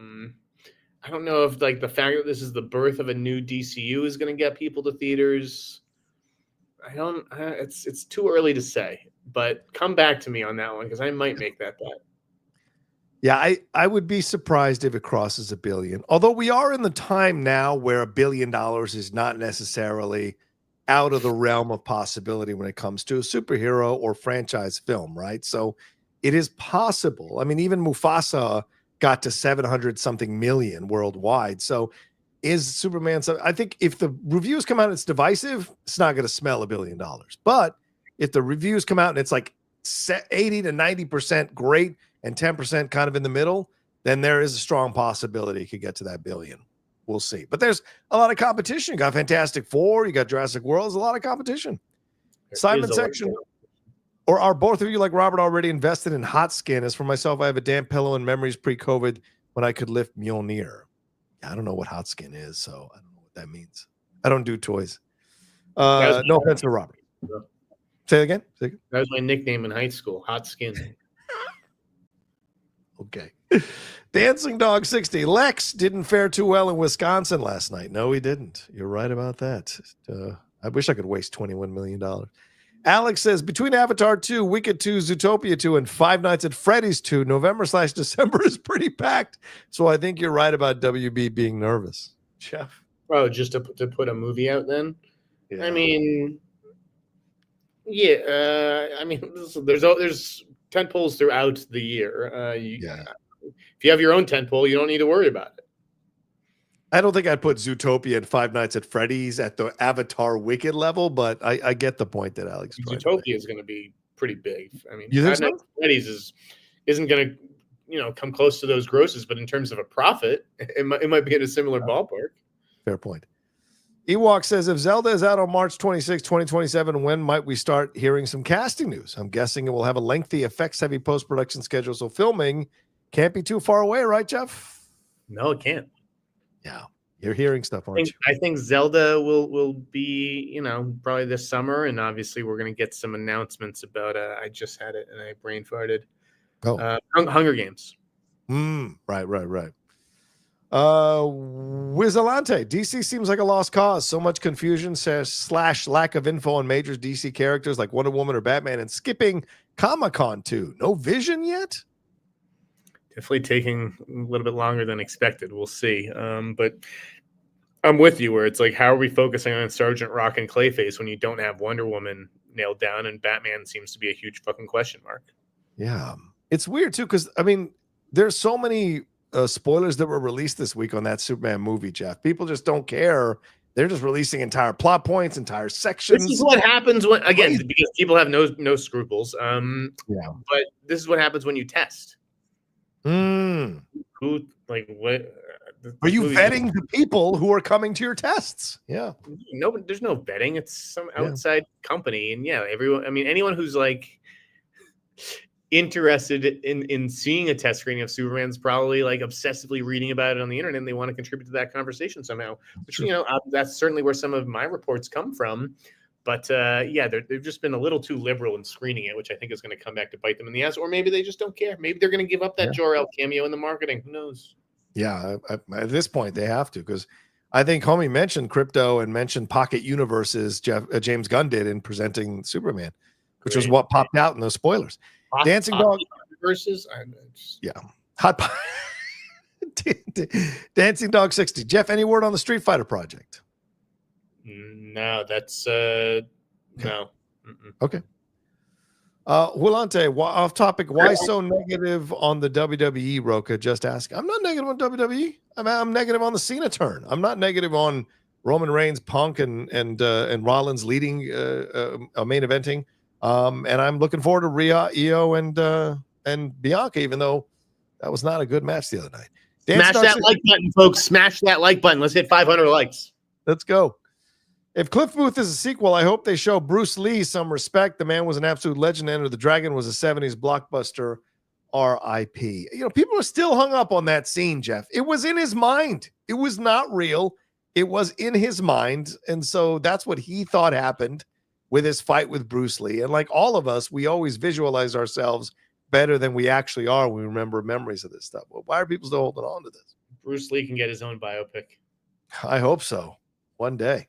don't know if like the fact that this is the birth of a new DCU is going to get people to theaters. It's too early to say, but come back to me on that one because I might make that bet. Yeah, I would be surprised if it crosses $1 billion. Although we are in the time now where $1 billion is not necessarily out of the realm of possibility when it comes to a superhero or franchise film, right? So it is possible. I mean, even Mufasa got to 700 something million worldwide. So is Superman, I think if the reviews come out and it's divisive, it's not going to smell $1 billion. But if the reviews come out and it's like 80 to 90% great and 10% kind of in the middle, then there is a strong possibility it could get to that $1 billion. We'll see. But there's a lot of competition. You got Fantastic Four, you got Jurassic World. There's a lot of competition. Simon Section. Or are both of you, like Robert, already invested in Hot Skin? As for myself, I have a damp pillow and memories pre-COVID when I could lift Mjolnir. I don't know what Hot Skin is, so I don't know what that means. I don't do toys. No offense to Robert. Say it again. That was my nickname in high school, Hot Skin. Okay. Dancing Dog 60. Lex didn't fare too well in Wisconsin last night. No, he didn't. You're right about that. I wish I could waste $21 million. Alex says, between Avatar 2, Wicked 2, Zootopia 2, and Five Nights at Freddy's 2, November/December is pretty packed. So I think you're right about WB being nervous. Jeff? Oh, just to put a movie out then? Yeah. I mean, yeah. There's tentpoles throughout the year. If you have your own tentpole, you don't need to worry about it. I don't think I'd put Zootopia and Five Nights at Freddy's at the Avatar Wicked level, but I get the point that Alex. Zootopia is going to be pretty big. I mean, you think Five Nights at Freddy's isn't going to, come close to those grosses, but in terms of a profit, it might be in a similar ballpark. Fair point. Ewok says, if Zelda is out on March 26, 2027, when might we start hearing some casting news? I'm guessing it will have a lengthy, effects-heavy post-production schedule, so filming can't be too far away, right, Jeff? No, it can't. Yeah, you're hearing stuff, aren't you? I think Zelda will be, probably this summer, and obviously we're going to get some announcements about. I just had it and I brain farted. Oh, Hunger Games. Right. Wizalante, DC seems like a lost cause. So much confusion / lack of info on major DC characters like Wonder Woman or Batman, and skipping Comic-Con 2. No Vision yet? Definitely taking a little bit longer than expected. We'll see. But I'm with you where it's like, how are we focusing on Sergeant Rock and Clayface when you don't have Wonder Woman nailed down and Batman seems to be a huge fucking question mark? Yeah. It's weird too, because I mean, there's so many spoilers that were released this week on that Superman movie, Jeff. People just don't care. They're just releasing entire plot points, entire sections. This is what happens when, again, because people have no scruples. Yeah. But this is what happens when you test. Mm. Who, like, what? Are you vetting the people who are coming to your tests? Yeah. No, there's no vetting. It's some outside company, and everyone. I mean, anyone who's like interested in seeing a test screening of Superman's probably like obsessively reading about it on the internet, and they want to contribute to that conversation somehow. Which that's certainly where some of my reports come from. But they've just been a little too liberal in screening it, which I think is going to come back to bite them in the ass. Or maybe they just don't care. Maybe they're going to give up that Jor-El cameo in the marketing. Who knows? Yeah, at this point they have to, because I think Homie mentioned Krypto and mentioned Pocket Universes. James Gunn did in presenting Superman, which was what popped out in those spoilers. Dancing Dog Universes, Hot Dancing Dog 60. Jeff, any word on the Street Fighter project? No, that's no. Mm-mm. Okay. Willante, off topic. Why so negative on the WWE, Rocha? Just ask. I'm not negative on WWE. I'm negative on the Cena turn. I'm not negative on Roman Reigns, Punk, and Rollins leading a main eventing. And I'm looking forward to Rhea, Io, and Bianca, even though that was not a good match the other night. Smash that like button, folks. Smash that like button. Let's hit 500 likes. Let's go. If Cliff Booth is a sequel, I hope they show Bruce Lee some respect. The man was an absolute legend. Enter the Dragon was a 70s blockbuster. R.I.P. People are still hung up on that scene, Jeff. It was in his mind. It was not real. It was in his mind. And so that's what he thought happened with his fight with Bruce Lee. And like all of us, we always visualize ourselves better than we actually are when we remember memories of this stuff. Well, why are people still holding on to this? Bruce Lee can get his own biopic. I hope so. One day.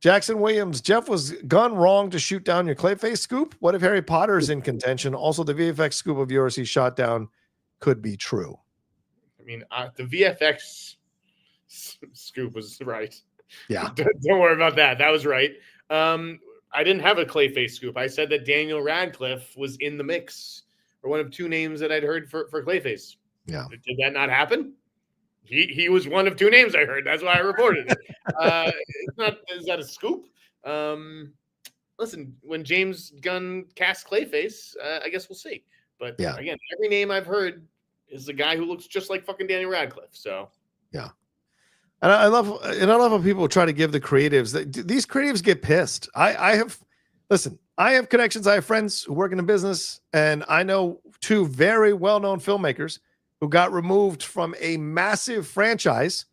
Jackson Williams, Jeff, was Gunn wrong to shoot down your Clayface scoop? What if Harry Potter is in contention? Also, the VFX scoop of yours he shot down could be true. I mean, the VFX scoop was right. Yeah. Don't worry about that. That was right. I didn't have a Clayface scoop. I said that Daniel Radcliffe was in the mix, or one of two names that I'd heard for Clayface. Yeah. Did that not happen? He was one of two names I heard. That's why I reported it. It's not. Is that a scoop? Listen, when James Gunn casts Clayface, I guess we'll see. But again, every name I've heard is a guy who looks just like fucking Daniel Radcliffe. So yeah. And I love when people try to give the creatives these creatives get pissed. I have connections. I have friends who work in the business, and I know two very well-known filmmakers who got removed from a massive franchise.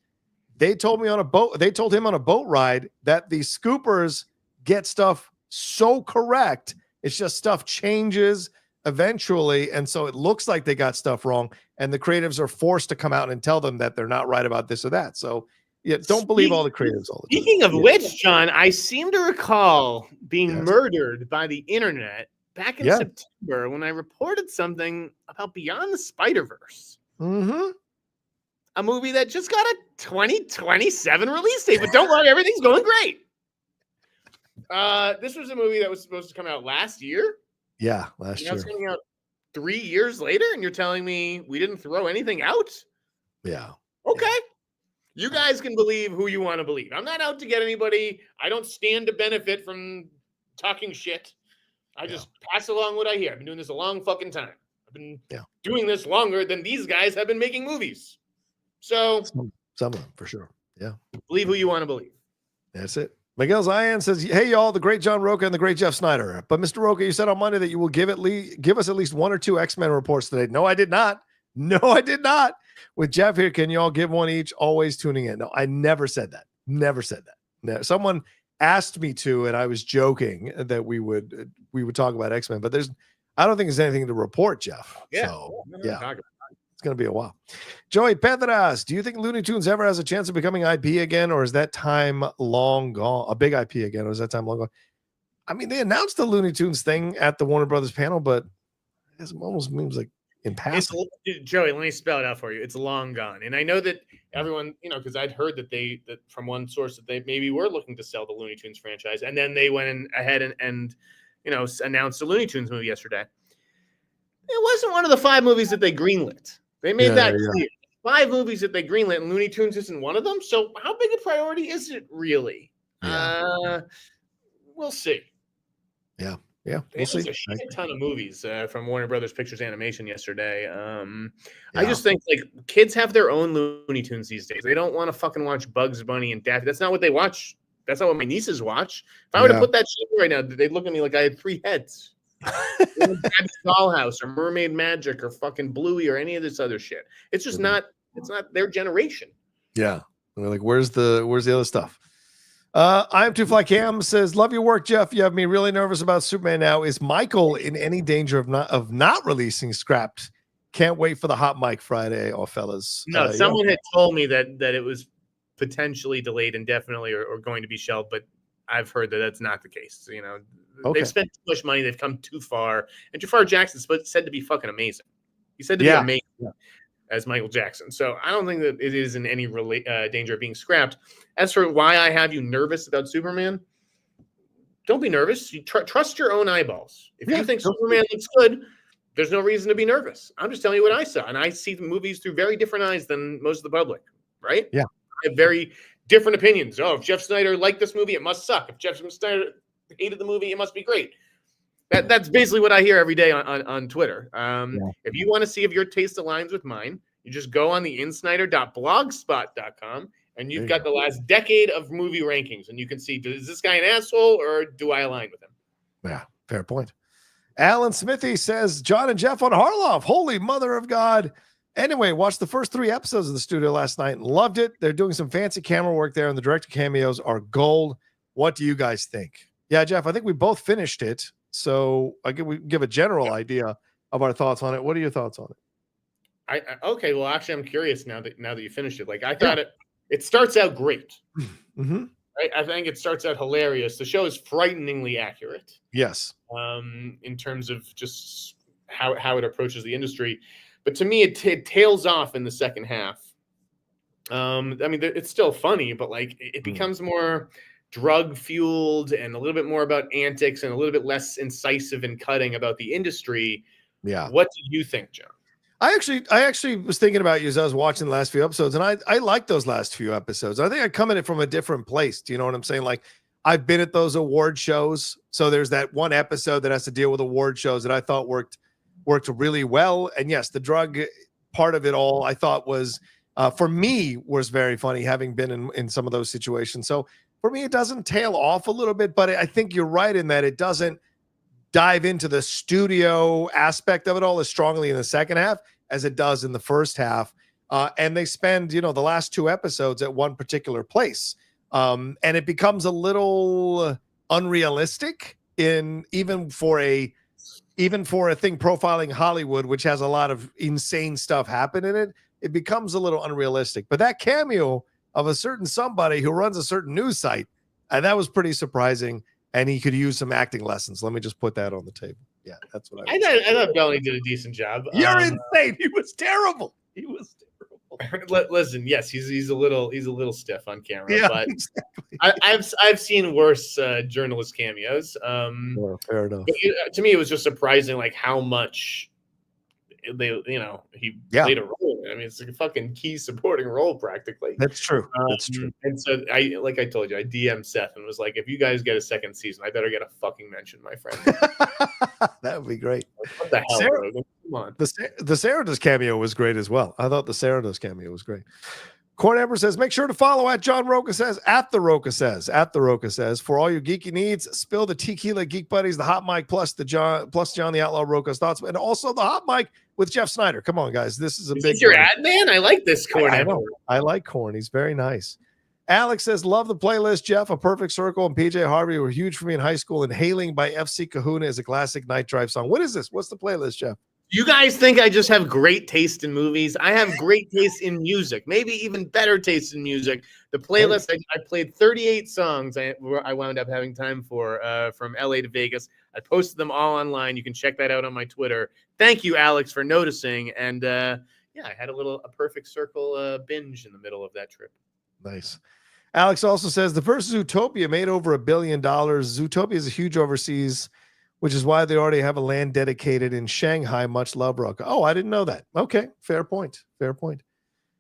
They told him on a boat ride that the scoopers get stuff so correct. It's just stuff changes eventually. And so it looks like they got stuff wrong. And the creatives are forced to come out and tell them that they're not right about this or that. So don't believe all the creatives all the time. Speaking of which, John, I seem to recall being murdered by the internet back in September when I reported something about Beyond the Spider-Verse. Mm-hmm. A movie that just got a 2027 release date, but don't worry, everything's going great. This was a movie that was supposed to come out last year. Yeah, last year. It's coming out 3 years later, and you're telling me we didn't throw anything out? Yeah. Okay. Yeah. You guys can believe who you want to believe. I'm not out to get anybody. I don't stand to benefit from talking shit. I just pass along what I hear. I've been doing this a long fucking time. I've been doing this longer than these guys have been making movies. So some of them for sure. Yeah. Believe who you want to believe. That's it. Miguel Zion says, hey, y'all, the great John Rocha and the great Jeff Sneider. But Mr. Rocha, you said on Monday that you will give us at least one or two X-Men reports today. No, I did not. With Jeff here, can you all give one each? Always tuning in. No, I never said that. Never said that. No, someone asked me to, and I was joking that we would talk about X-Men, but I don't think there's anything to report, Jeff. Yeah. So, it's going to be a while. Joey Pedras, do you think Looney Tunes ever has a chance of becoming IP again, or is that time long gone? A big IP again, or is that time long gone? I mean, they announced the Looney Tunes thing at the Warner Brothers panel, but it almost seems like in passing. Joey, let me spell it out for you. It's long gone. And I know that everyone, because I'd heard that that from one source that they maybe were looking to sell the Looney Tunes franchise. And then they went ahead and announced a Looney Tunes movie yesterday. It wasn't one of the 5 movies that they greenlit. They made that clear. 5 movies that they greenlit, and Looney Tunes isn't one of them. So how big a priority is it really? Yeah. We'll see. Yeah, we'll see. A shit ton of movies from Warner Brothers Pictures Animation yesterday. I just think like kids have their own Looney Tunes these days. They don't want to fucking watch Bugs Bunny and Daffy. That's not what they watch. That's not what my nieces watch. If I were to put that shit right now, they'd look at me like I had 3 heads. Dollhouse or Mermaid Magic or fucking Bluey or any of this other shit. It's just not. It's not their generation. Yeah, they're like, where's the other stuff? I am Too Fly Cam says, love your work, Jeff. You have me really nervous about Superman now. Is Michael in any danger of not releasing Scrapped? Can't wait for the hot mic Friday, fellas. No, someone had told me that it was potentially delayed indefinitely or going to be shelved, but I've heard that that's not the case. They've spent too much money. They've come too far. And Jafar Jackson's said to be fucking amazing. He said to be amazing as Michael Jackson. So I don't think that it is in any danger of being scrapped. As for why I have you nervous about Superman, don't be nervous. You trust your own eyeballs. If you think Superman looks good, there's no reason to be nervous. I'm just telling you what I saw. And I see the movies through very different eyes than most of the public, right? Yeah. I have very different opinions. Oh, if Jeff Sneider liked this movie, it must suck. If Jeff Sneider hated the movie, it must be great. That's basically what I hear every day on Twitter. If you want to see if your taste aligns with mine, you just go on the insnider.blogspot.com and you've got the last decade of movie rankings, and you can see, is this guy an asshole or do I align with him? Yeah, fair point. Alan Smithy says, John and Jeff on Harloff. Holy mother of God. Anyway, watched the first 3 episodes of the studio last night and loved it. They're doing some fancy camera work there, and the director cameos are gold. What do you guys think? Yeah, Jeff, I think we both finished it. So we give a general idea of our thoughts on it. What are your thoughts on it? Okay, well, actually, I'm curious now that you finished it. Like, I thought it starts out great. Mm-hmm. Right? I think it starts out hilarious. The show is frighteningly accurate. Yes. In terms of just how it approaches the industry. But to me, it tails off in the second half. I mean, it's still funny, but like it becomes more drug fueled and a little bit more about antics and a little bit less incisive and cutting about the industry. Yeah. What do you think, John? I actually was thinking about you as I was watching the last few episodes, and I like those last few episodes. I think I come at it from a different place. Do you know what I'm saying? Like, I've been at those award shows. So there's that one episode that has to deal with award shows that I thought worked really well. And yes, the drug part of it all I thought was, for me, was very funny, having been in some of those situations. So for me, it doesn't tail off a little bit, but I think you're right in that it doesn't dive into the studio aspect of it all as strongly in the second half as it does in the first half. And they spend, the last 2 episodes at one particular place. And it becomes a little unrealistic even for a thing profiling Hollywood, which has a lot of insane stuff happen in it. It becomes a little unrealistic. But that cameo of a certain somebody who runs a certain news site, and that was pretty surprising. And he could use some acting lessons. Let me just put that on the table. Yeah, that's what I thought Belly did a decent job. You're insane. He was terrible. Listen, yes, he's a little stiff on camera, yeah, but exactly. I've seen worse journalist cameos. Fair enough. To me, it was just surprising, like how much he played a role. I mean, it's like a fucking key supporting role practically. That's true. That's true. And so I told you, I DM'd Seth and was like, if you guys get a second season, I better get a fucking mention, my friend. That would be great. What the hell, bro? Come on. The Sarah's cameo was great as well. I thought the Sarah's cameo was great. Corn Amber says, make sure to follow at John Rocha Says, at the Rocha Says, for all your geeky needs. Spill the Tequila Geek Buddies, the Hot Mic, plus John the Outlaw Rocha's thoughts, and also the Hot Mic with Jeff Sneider. Come on, guys. This is a big your ad man. I like this Corn Amber. I like Corn. He's very nice. Alex says, love the playlist, Jeff. A Perfect Circle and PJ Harvey were huge for me in high school, and Hailing by FC Kahuna is a classic night drive song. What is this? What's the playlist, Jeff? You guys think I just have great taste in movies? I have great taste in music, maybe even better taste in music. The playlist, I played 38 songs I wound up having time for from LA to Vegas. I posted them all online. You can check that out on my Twitter. Thank you, Alex, for noticing. And I had a perfect circle binge in the middle of that trip. Nice. Alex also says the first Zootopia made over $1 billion. Zootopia is a huge overseas, which is why they already have a land dedicated in Shanghai. Much love, Rocha. Oh, I didn't know that. Okay, fair point. Fair point.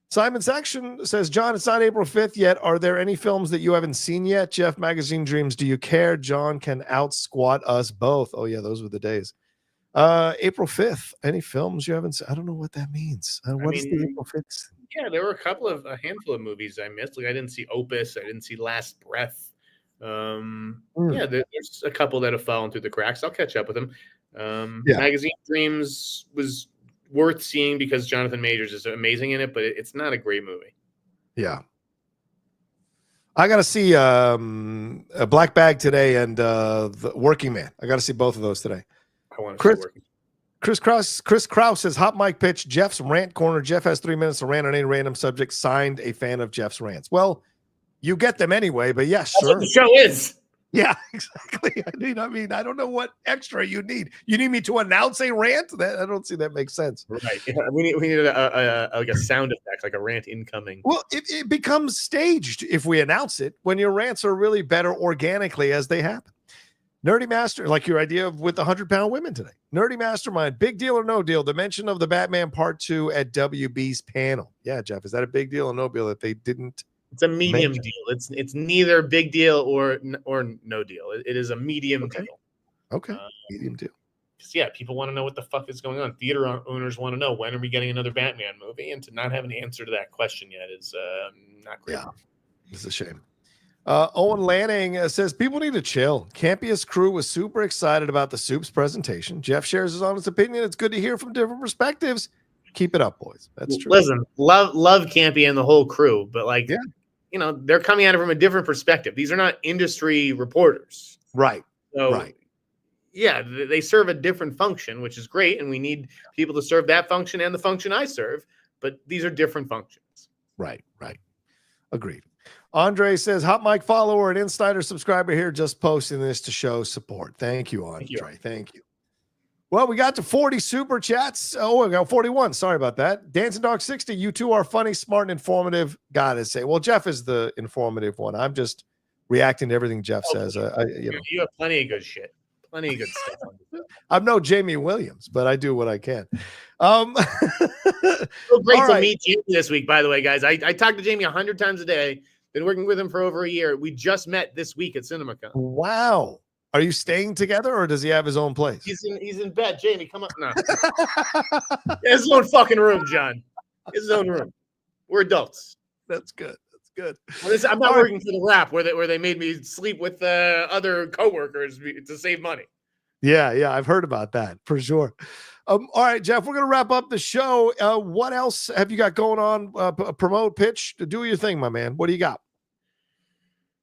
Simon Saction says, John, it's not April 5th yet. Are there any films that you haven't seen yet? Jeff Magazine Dreams, do you care? John can out-squat us both. Oh, yeah, those were the days. April 5th. Any films you haven't seen? I don't know what that means. What is the April 5th? Yeah, there were a handful of movies I missed. Like I didn't see Opus. I didn't see Last Breath. Yeah, there's a couple that have fallen through the cracks. I'll catch up with them. Magazine Dreams was worth seeing because Jonathan Majors is amazing in it, but it's not a great movie. Yeah. I got to see a Black Bag today and the Working Man. I got to see both of those today. I want to see Working. Chris Krause says, hot mic pitch, Jeff's rant corner. Jeff has 3 minutes to rant on any random subject. Signed, a fan of Jeff's rants. Well, you get them anyway, but yes, that's what the show is. Yeah, exactly. I mean, I don't know what extra you need. You need me to announce a rant? I don't see that makes sense. Right. Yeah, we need like a sound effect, like a rant incoming. Well, it becomes staged if we announce it when your rants are really better organically as they happen. Nerdy Master, like your idea with the 100-pound women today. Nerdy Mastermind, big deal or no deal? The mention of the Batman Part 2 at WB's panel. Yeah, Jeff, is that a big deal or no deal that they didn't? It's a medium deal. It's neither big deal or no deal. It is a medium deal. Okay, medium deal. Yeah, people want to know what the fuck is going on. Theater owners want to know, when are we getting another Batman movie? And to not have an answer to that question yet is not great. Yeah, it's a shame. Owen Lanning says, people need to chill. Campius crew was super excited about the Soup's presentation. Jeff shares his honest opinion. It's good to hear from different perspectives. Keep it up, boys. That's true. Listen, love Campy and the whole crew, but they're coming at it from a different perspective. These are not industry reporters. Right. So, right. Yeah, they serve a different function, which is great, and we need people to serve that function and the function I serve, but these are different functions. Right. Agreed. Andre says, hot mic follower and Insider subscriber here, just posting this to show support. Thank you, Andre. Thank you. Well, we got to 40 super chats. Oh, we got 41. Sorry about that. Dancing Dog 60, you two are funny, smart, and informative. Gotta say. Well, Jeff is the informative one. I'm just reacting to everything Jeff says. You have plenty of good shit. Plenty of good stuff. I'm no Jamie Williams, but I do what I can. So great to meet Jamie this week, by the way, guys. I talked to Jamie 100 times a day. Been working with him for over a year. We just met this week at CinemaCon. Wow. Are you staying together, or does he have his own place? He's in bed. Jamie, come up now. His own fucking room, John. His own room. We're adults. That's good. Well, I'm not working for the Wrap where they made me sleep with other coworkers to save money. Yeah, I've heard about that for sure. All right, Jeff, we're gonna wrap up the show. What else have you got going on? Promote, pitch, do your thing, my man. What do you got?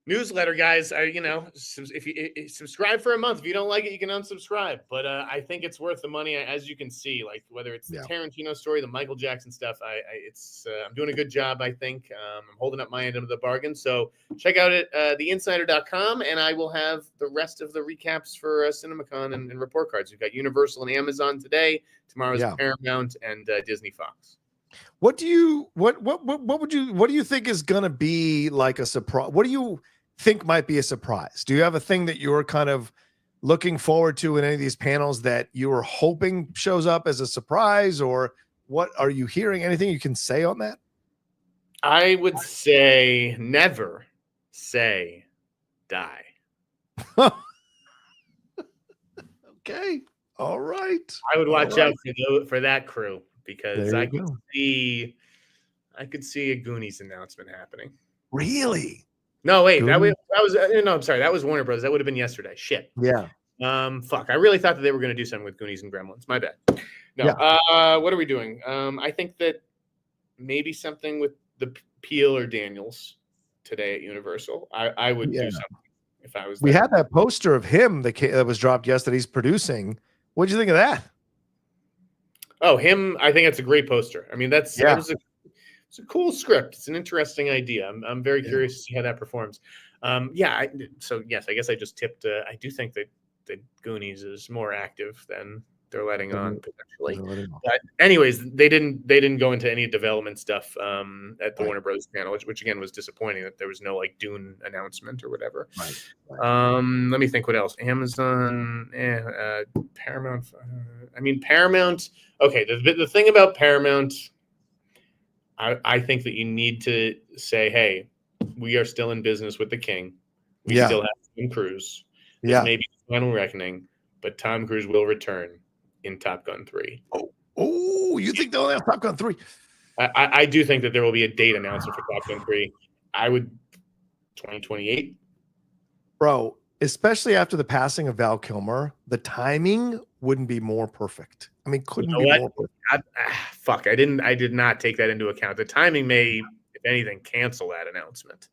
Newsletter, guys. If you subscribe for a month, if you don't like it, you can unsubscribe. But I think it's worth the money, as you can see. Like whether it's the Tarantino story, the Michael Jackson stuff, I'm doing a good job. I think I'm holding up my end of the bargain. So check out it, theinsider.com, and I will have the rest of the recaps for CinemaCon and report cards. We've got Universal and Amazon today. Tomorrow's Paramount and Disney Fox. What do you think is gonna be like a surprise? What do you think might be a surprise? Do you have a thing that you're kind of looking forward to in any of these panels that you were hoping shows up as a surprise, or what are you hearing? Anything you can say on that? I would say never say die. Okay. All right. I would watch out for that crew, because I could see a Goonies announcement happening. Really? No, wait. That was I'm sorry. That was Warner Bros. That would have been yesterday. Shit. Yeah. Fuck. I really thought that they were going to do something with Goonies and Gremlins. My bad. No. What are we doing? I think that maybe something with the Peele or Daniels today at Universal. I would do something if I was. We had that poster of him that was dropped yesterday. He's producing. What'd you think of that? Oh, him. I think that's a great poster. I mean, it's a cool script. It's an interesting idea. I'm very curious to see how that performs. So yes, I guess I just tipped. I do think that the Goonies is more active than they're letting on potentially. But anyways, they didn't go into any development stuff at the Warner Bros. Panel, which again was disappointing that there was no like Dune announcement or whatever. Let me think what else. Amazon, Paramount. Paramount. Okay, the thing about Paramount, I think that you need to say, hey, we are still in business with the King. We still have Tom Cruise. This may be the final reckoning, but Tom Cruise will return in Top Gun 3. Oh, you think they'll have Top Gun 3? I do think that there will be a date announcement for Top Gun 3. I would 2028. Bro, especially after the passing of Val Kilmer, the timing wouldn't be more perfect. I mean, couldn't be more perfect. I did not take that into account. The timing may, if anything, cancel that announcement.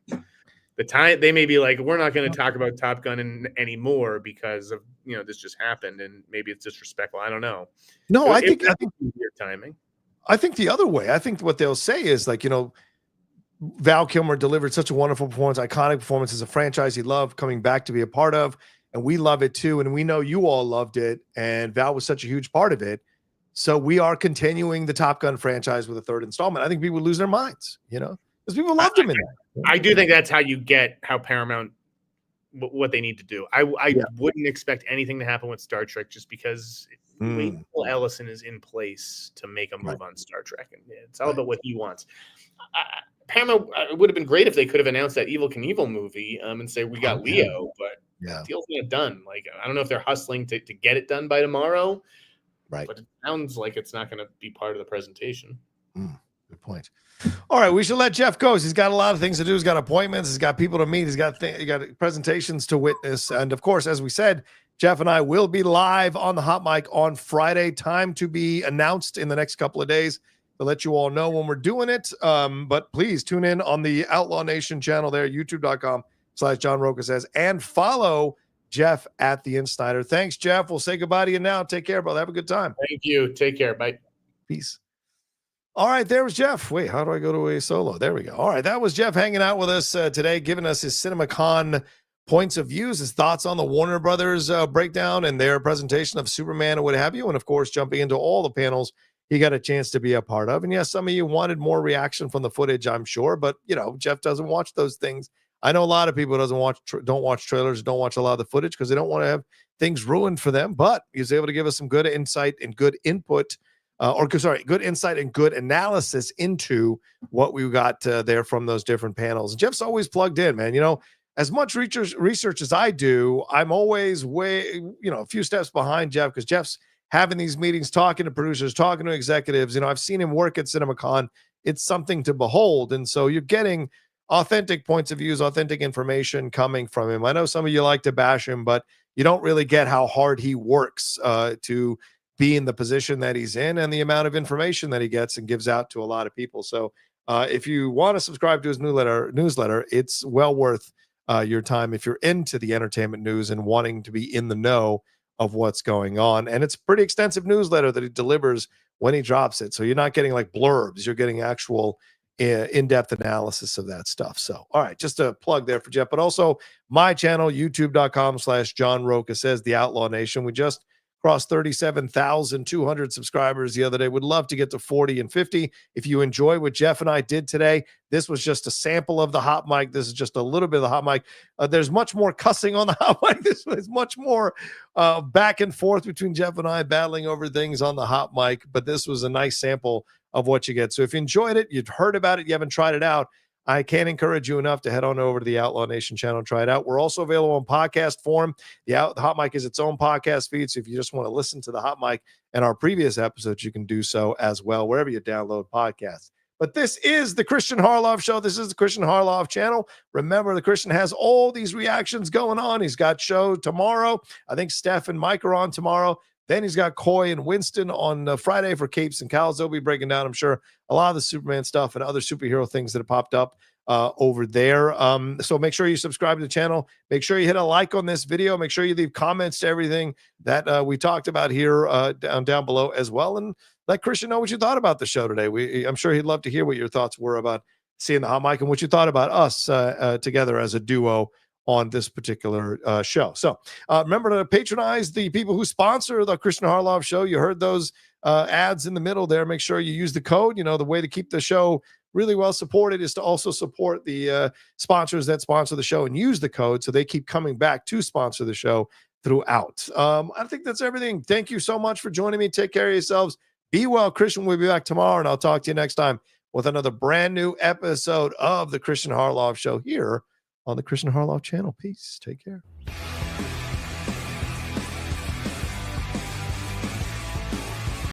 The time they may be like, we're not going to talk about Top Gun anymore because of this just happened, and maybe it's disrespectful. I don't know. No, I think weird timing. I think the other way. I think what they'll say is like, Val Kilmer delivered such a wonderful performance, iconic performance as a franchise he loved coming back to be a part of, and we love it too, and we know you all loved it, and Val was such a huge part of it. So we are continuing the Top Gun franchise with a third installment. I think people would lose their minds, because people loved him in that. I do think that's how Paramount, what they need to do. I wouldn't expect anything to happen with Star Trek just because Will Ellison is in place to make a move on Star Trek, and it's all about what he wants. Paramount, it would have been great if they could have announced that Evel Knievel movie and say we got Leo, but the deal's not done. Like, I don't know if they're hustling to get it done by tomorrow, but it sounds like it's not going to be part of the presentation. Good point. All right, we should let Jeff go. He's got a lot of things to do. He's got appointments. He's got people to meet. He's got presentations to witness. And of course, as we said, Jeff and I will be live on the Hot Mic on Friday. Time to be announced in the next couple of days to let you all know when we're doing it. But please tune in on the Outlaw Nation channel there, youtube.com/John Rocha Says, and follow Jeff at the Insnider. Thanks, Jeff. We'll say goodbye to you now. Take care, brother. Have a good time. Thank you. Take care. Bye. Peace. All right, there was Jeff. Wait, how do I go to a solo? There we go. All right, that was Jeff hanging out with us today, giving us his CinemaCon points of views, his thoughts on the Warner Brothers breakdown and their presentation of Superman and what have you. And of course, jumping into all the panels he got a chance to be a part of. And yes, some of you wanted more reaction from the footage, I'm sure, but Jeff doesn't watch those things. I know a lot of people don't watch trailers, don't watch a lot of the footage because they don't want to have things ruined for them, but he was able to give us some good insight and good input good insight and good analysis into what we got there from those different panels. And Jeff's always plugged in, man. As much research as I do, I'm always a few steps behind Jeff because Jeff's having these meetings, talking to producers, talking to executives. I've seen him work at CinemaCon. It's something to behold. And so you're getting authentic points of views, authentic information coming from him. I know some of you like to bash him, but you don't really get how hard he works to be in the position that he's in and the amount of information that he gets and gives out to a lot of people. So if you want to subscribe to his newsletter, it's well worth your time if you're into the entertainment news and wanting to be in the know of what's going on. And it's a pretty extensive newsletter that he delivers when he drops it. So you're not getting like blurbs, you're getting actual in-depth analysis of that stuff. So, all right, just a plug there for Jeff, but also my channel, youtube.com/John Rocha Says, the Outlaw Nation. We just crossed 37,200 subscribers the other day. Would love to get to 40 and 50. If you enjoy what Jeff and I did today, this was just a sample of the Hot Mic. This is just a little bit of the Hot Mic. There's much more cussing on the Hot Mic. This was much more back and forth between Jeff and I battling over things on the Hot Mic, but this was a nice sample of what you get. So if you enjoyed it, you've heard about it, you haven't tried it out, I can't encourage you enough to head on over to the Outlaw Nation channel and try it out. We're also available in podcast form. The Hot Mic is its own podcast feed, so if you just want to listen to the Hot Mic and our previous episodes, you can do so as well, wherever you download podcasts. But this is the Kristian Harloff Show. This is the Kristian Harloff channel. Remember, the Kristian has all these reactions going on. He's got show tomorrow. I think Steph and Mike are on tomorrow. Then he's got Coy and Winston on Friday for Capes and Cows. They'll be breaking down, I'm sure, a lot of the Superman stuff and other superhero things that have popped up over there. So make sure you subscribe to the channel. Make sure you hit a like on this video. Make sure you leave comments to everything that we talked about here down below as well. And let Kristian know what you thought about the show today. I'm sure he'd love to hear what your thoughts were about seeing the hot mic and what you thought about us together as a duo on this particular show. So remember to patronize the people who sponsor the Kristian Harloff show. You heard those ads in the middle there. Make sure you use the code. You know, the way to keep the show really well supported is to also support the sponsors that sponsor the show and use the code so they keep coming back to sponsor the show throughout. I think that's everything. Thank you so much for joining me. Take care of yourselves. Be well. Kristian will be back tomorrow, and I'll talk to you next time with another brand new episode of the Kristian Harloff Show here on the Kristian Harloff channel. Peace. Take care.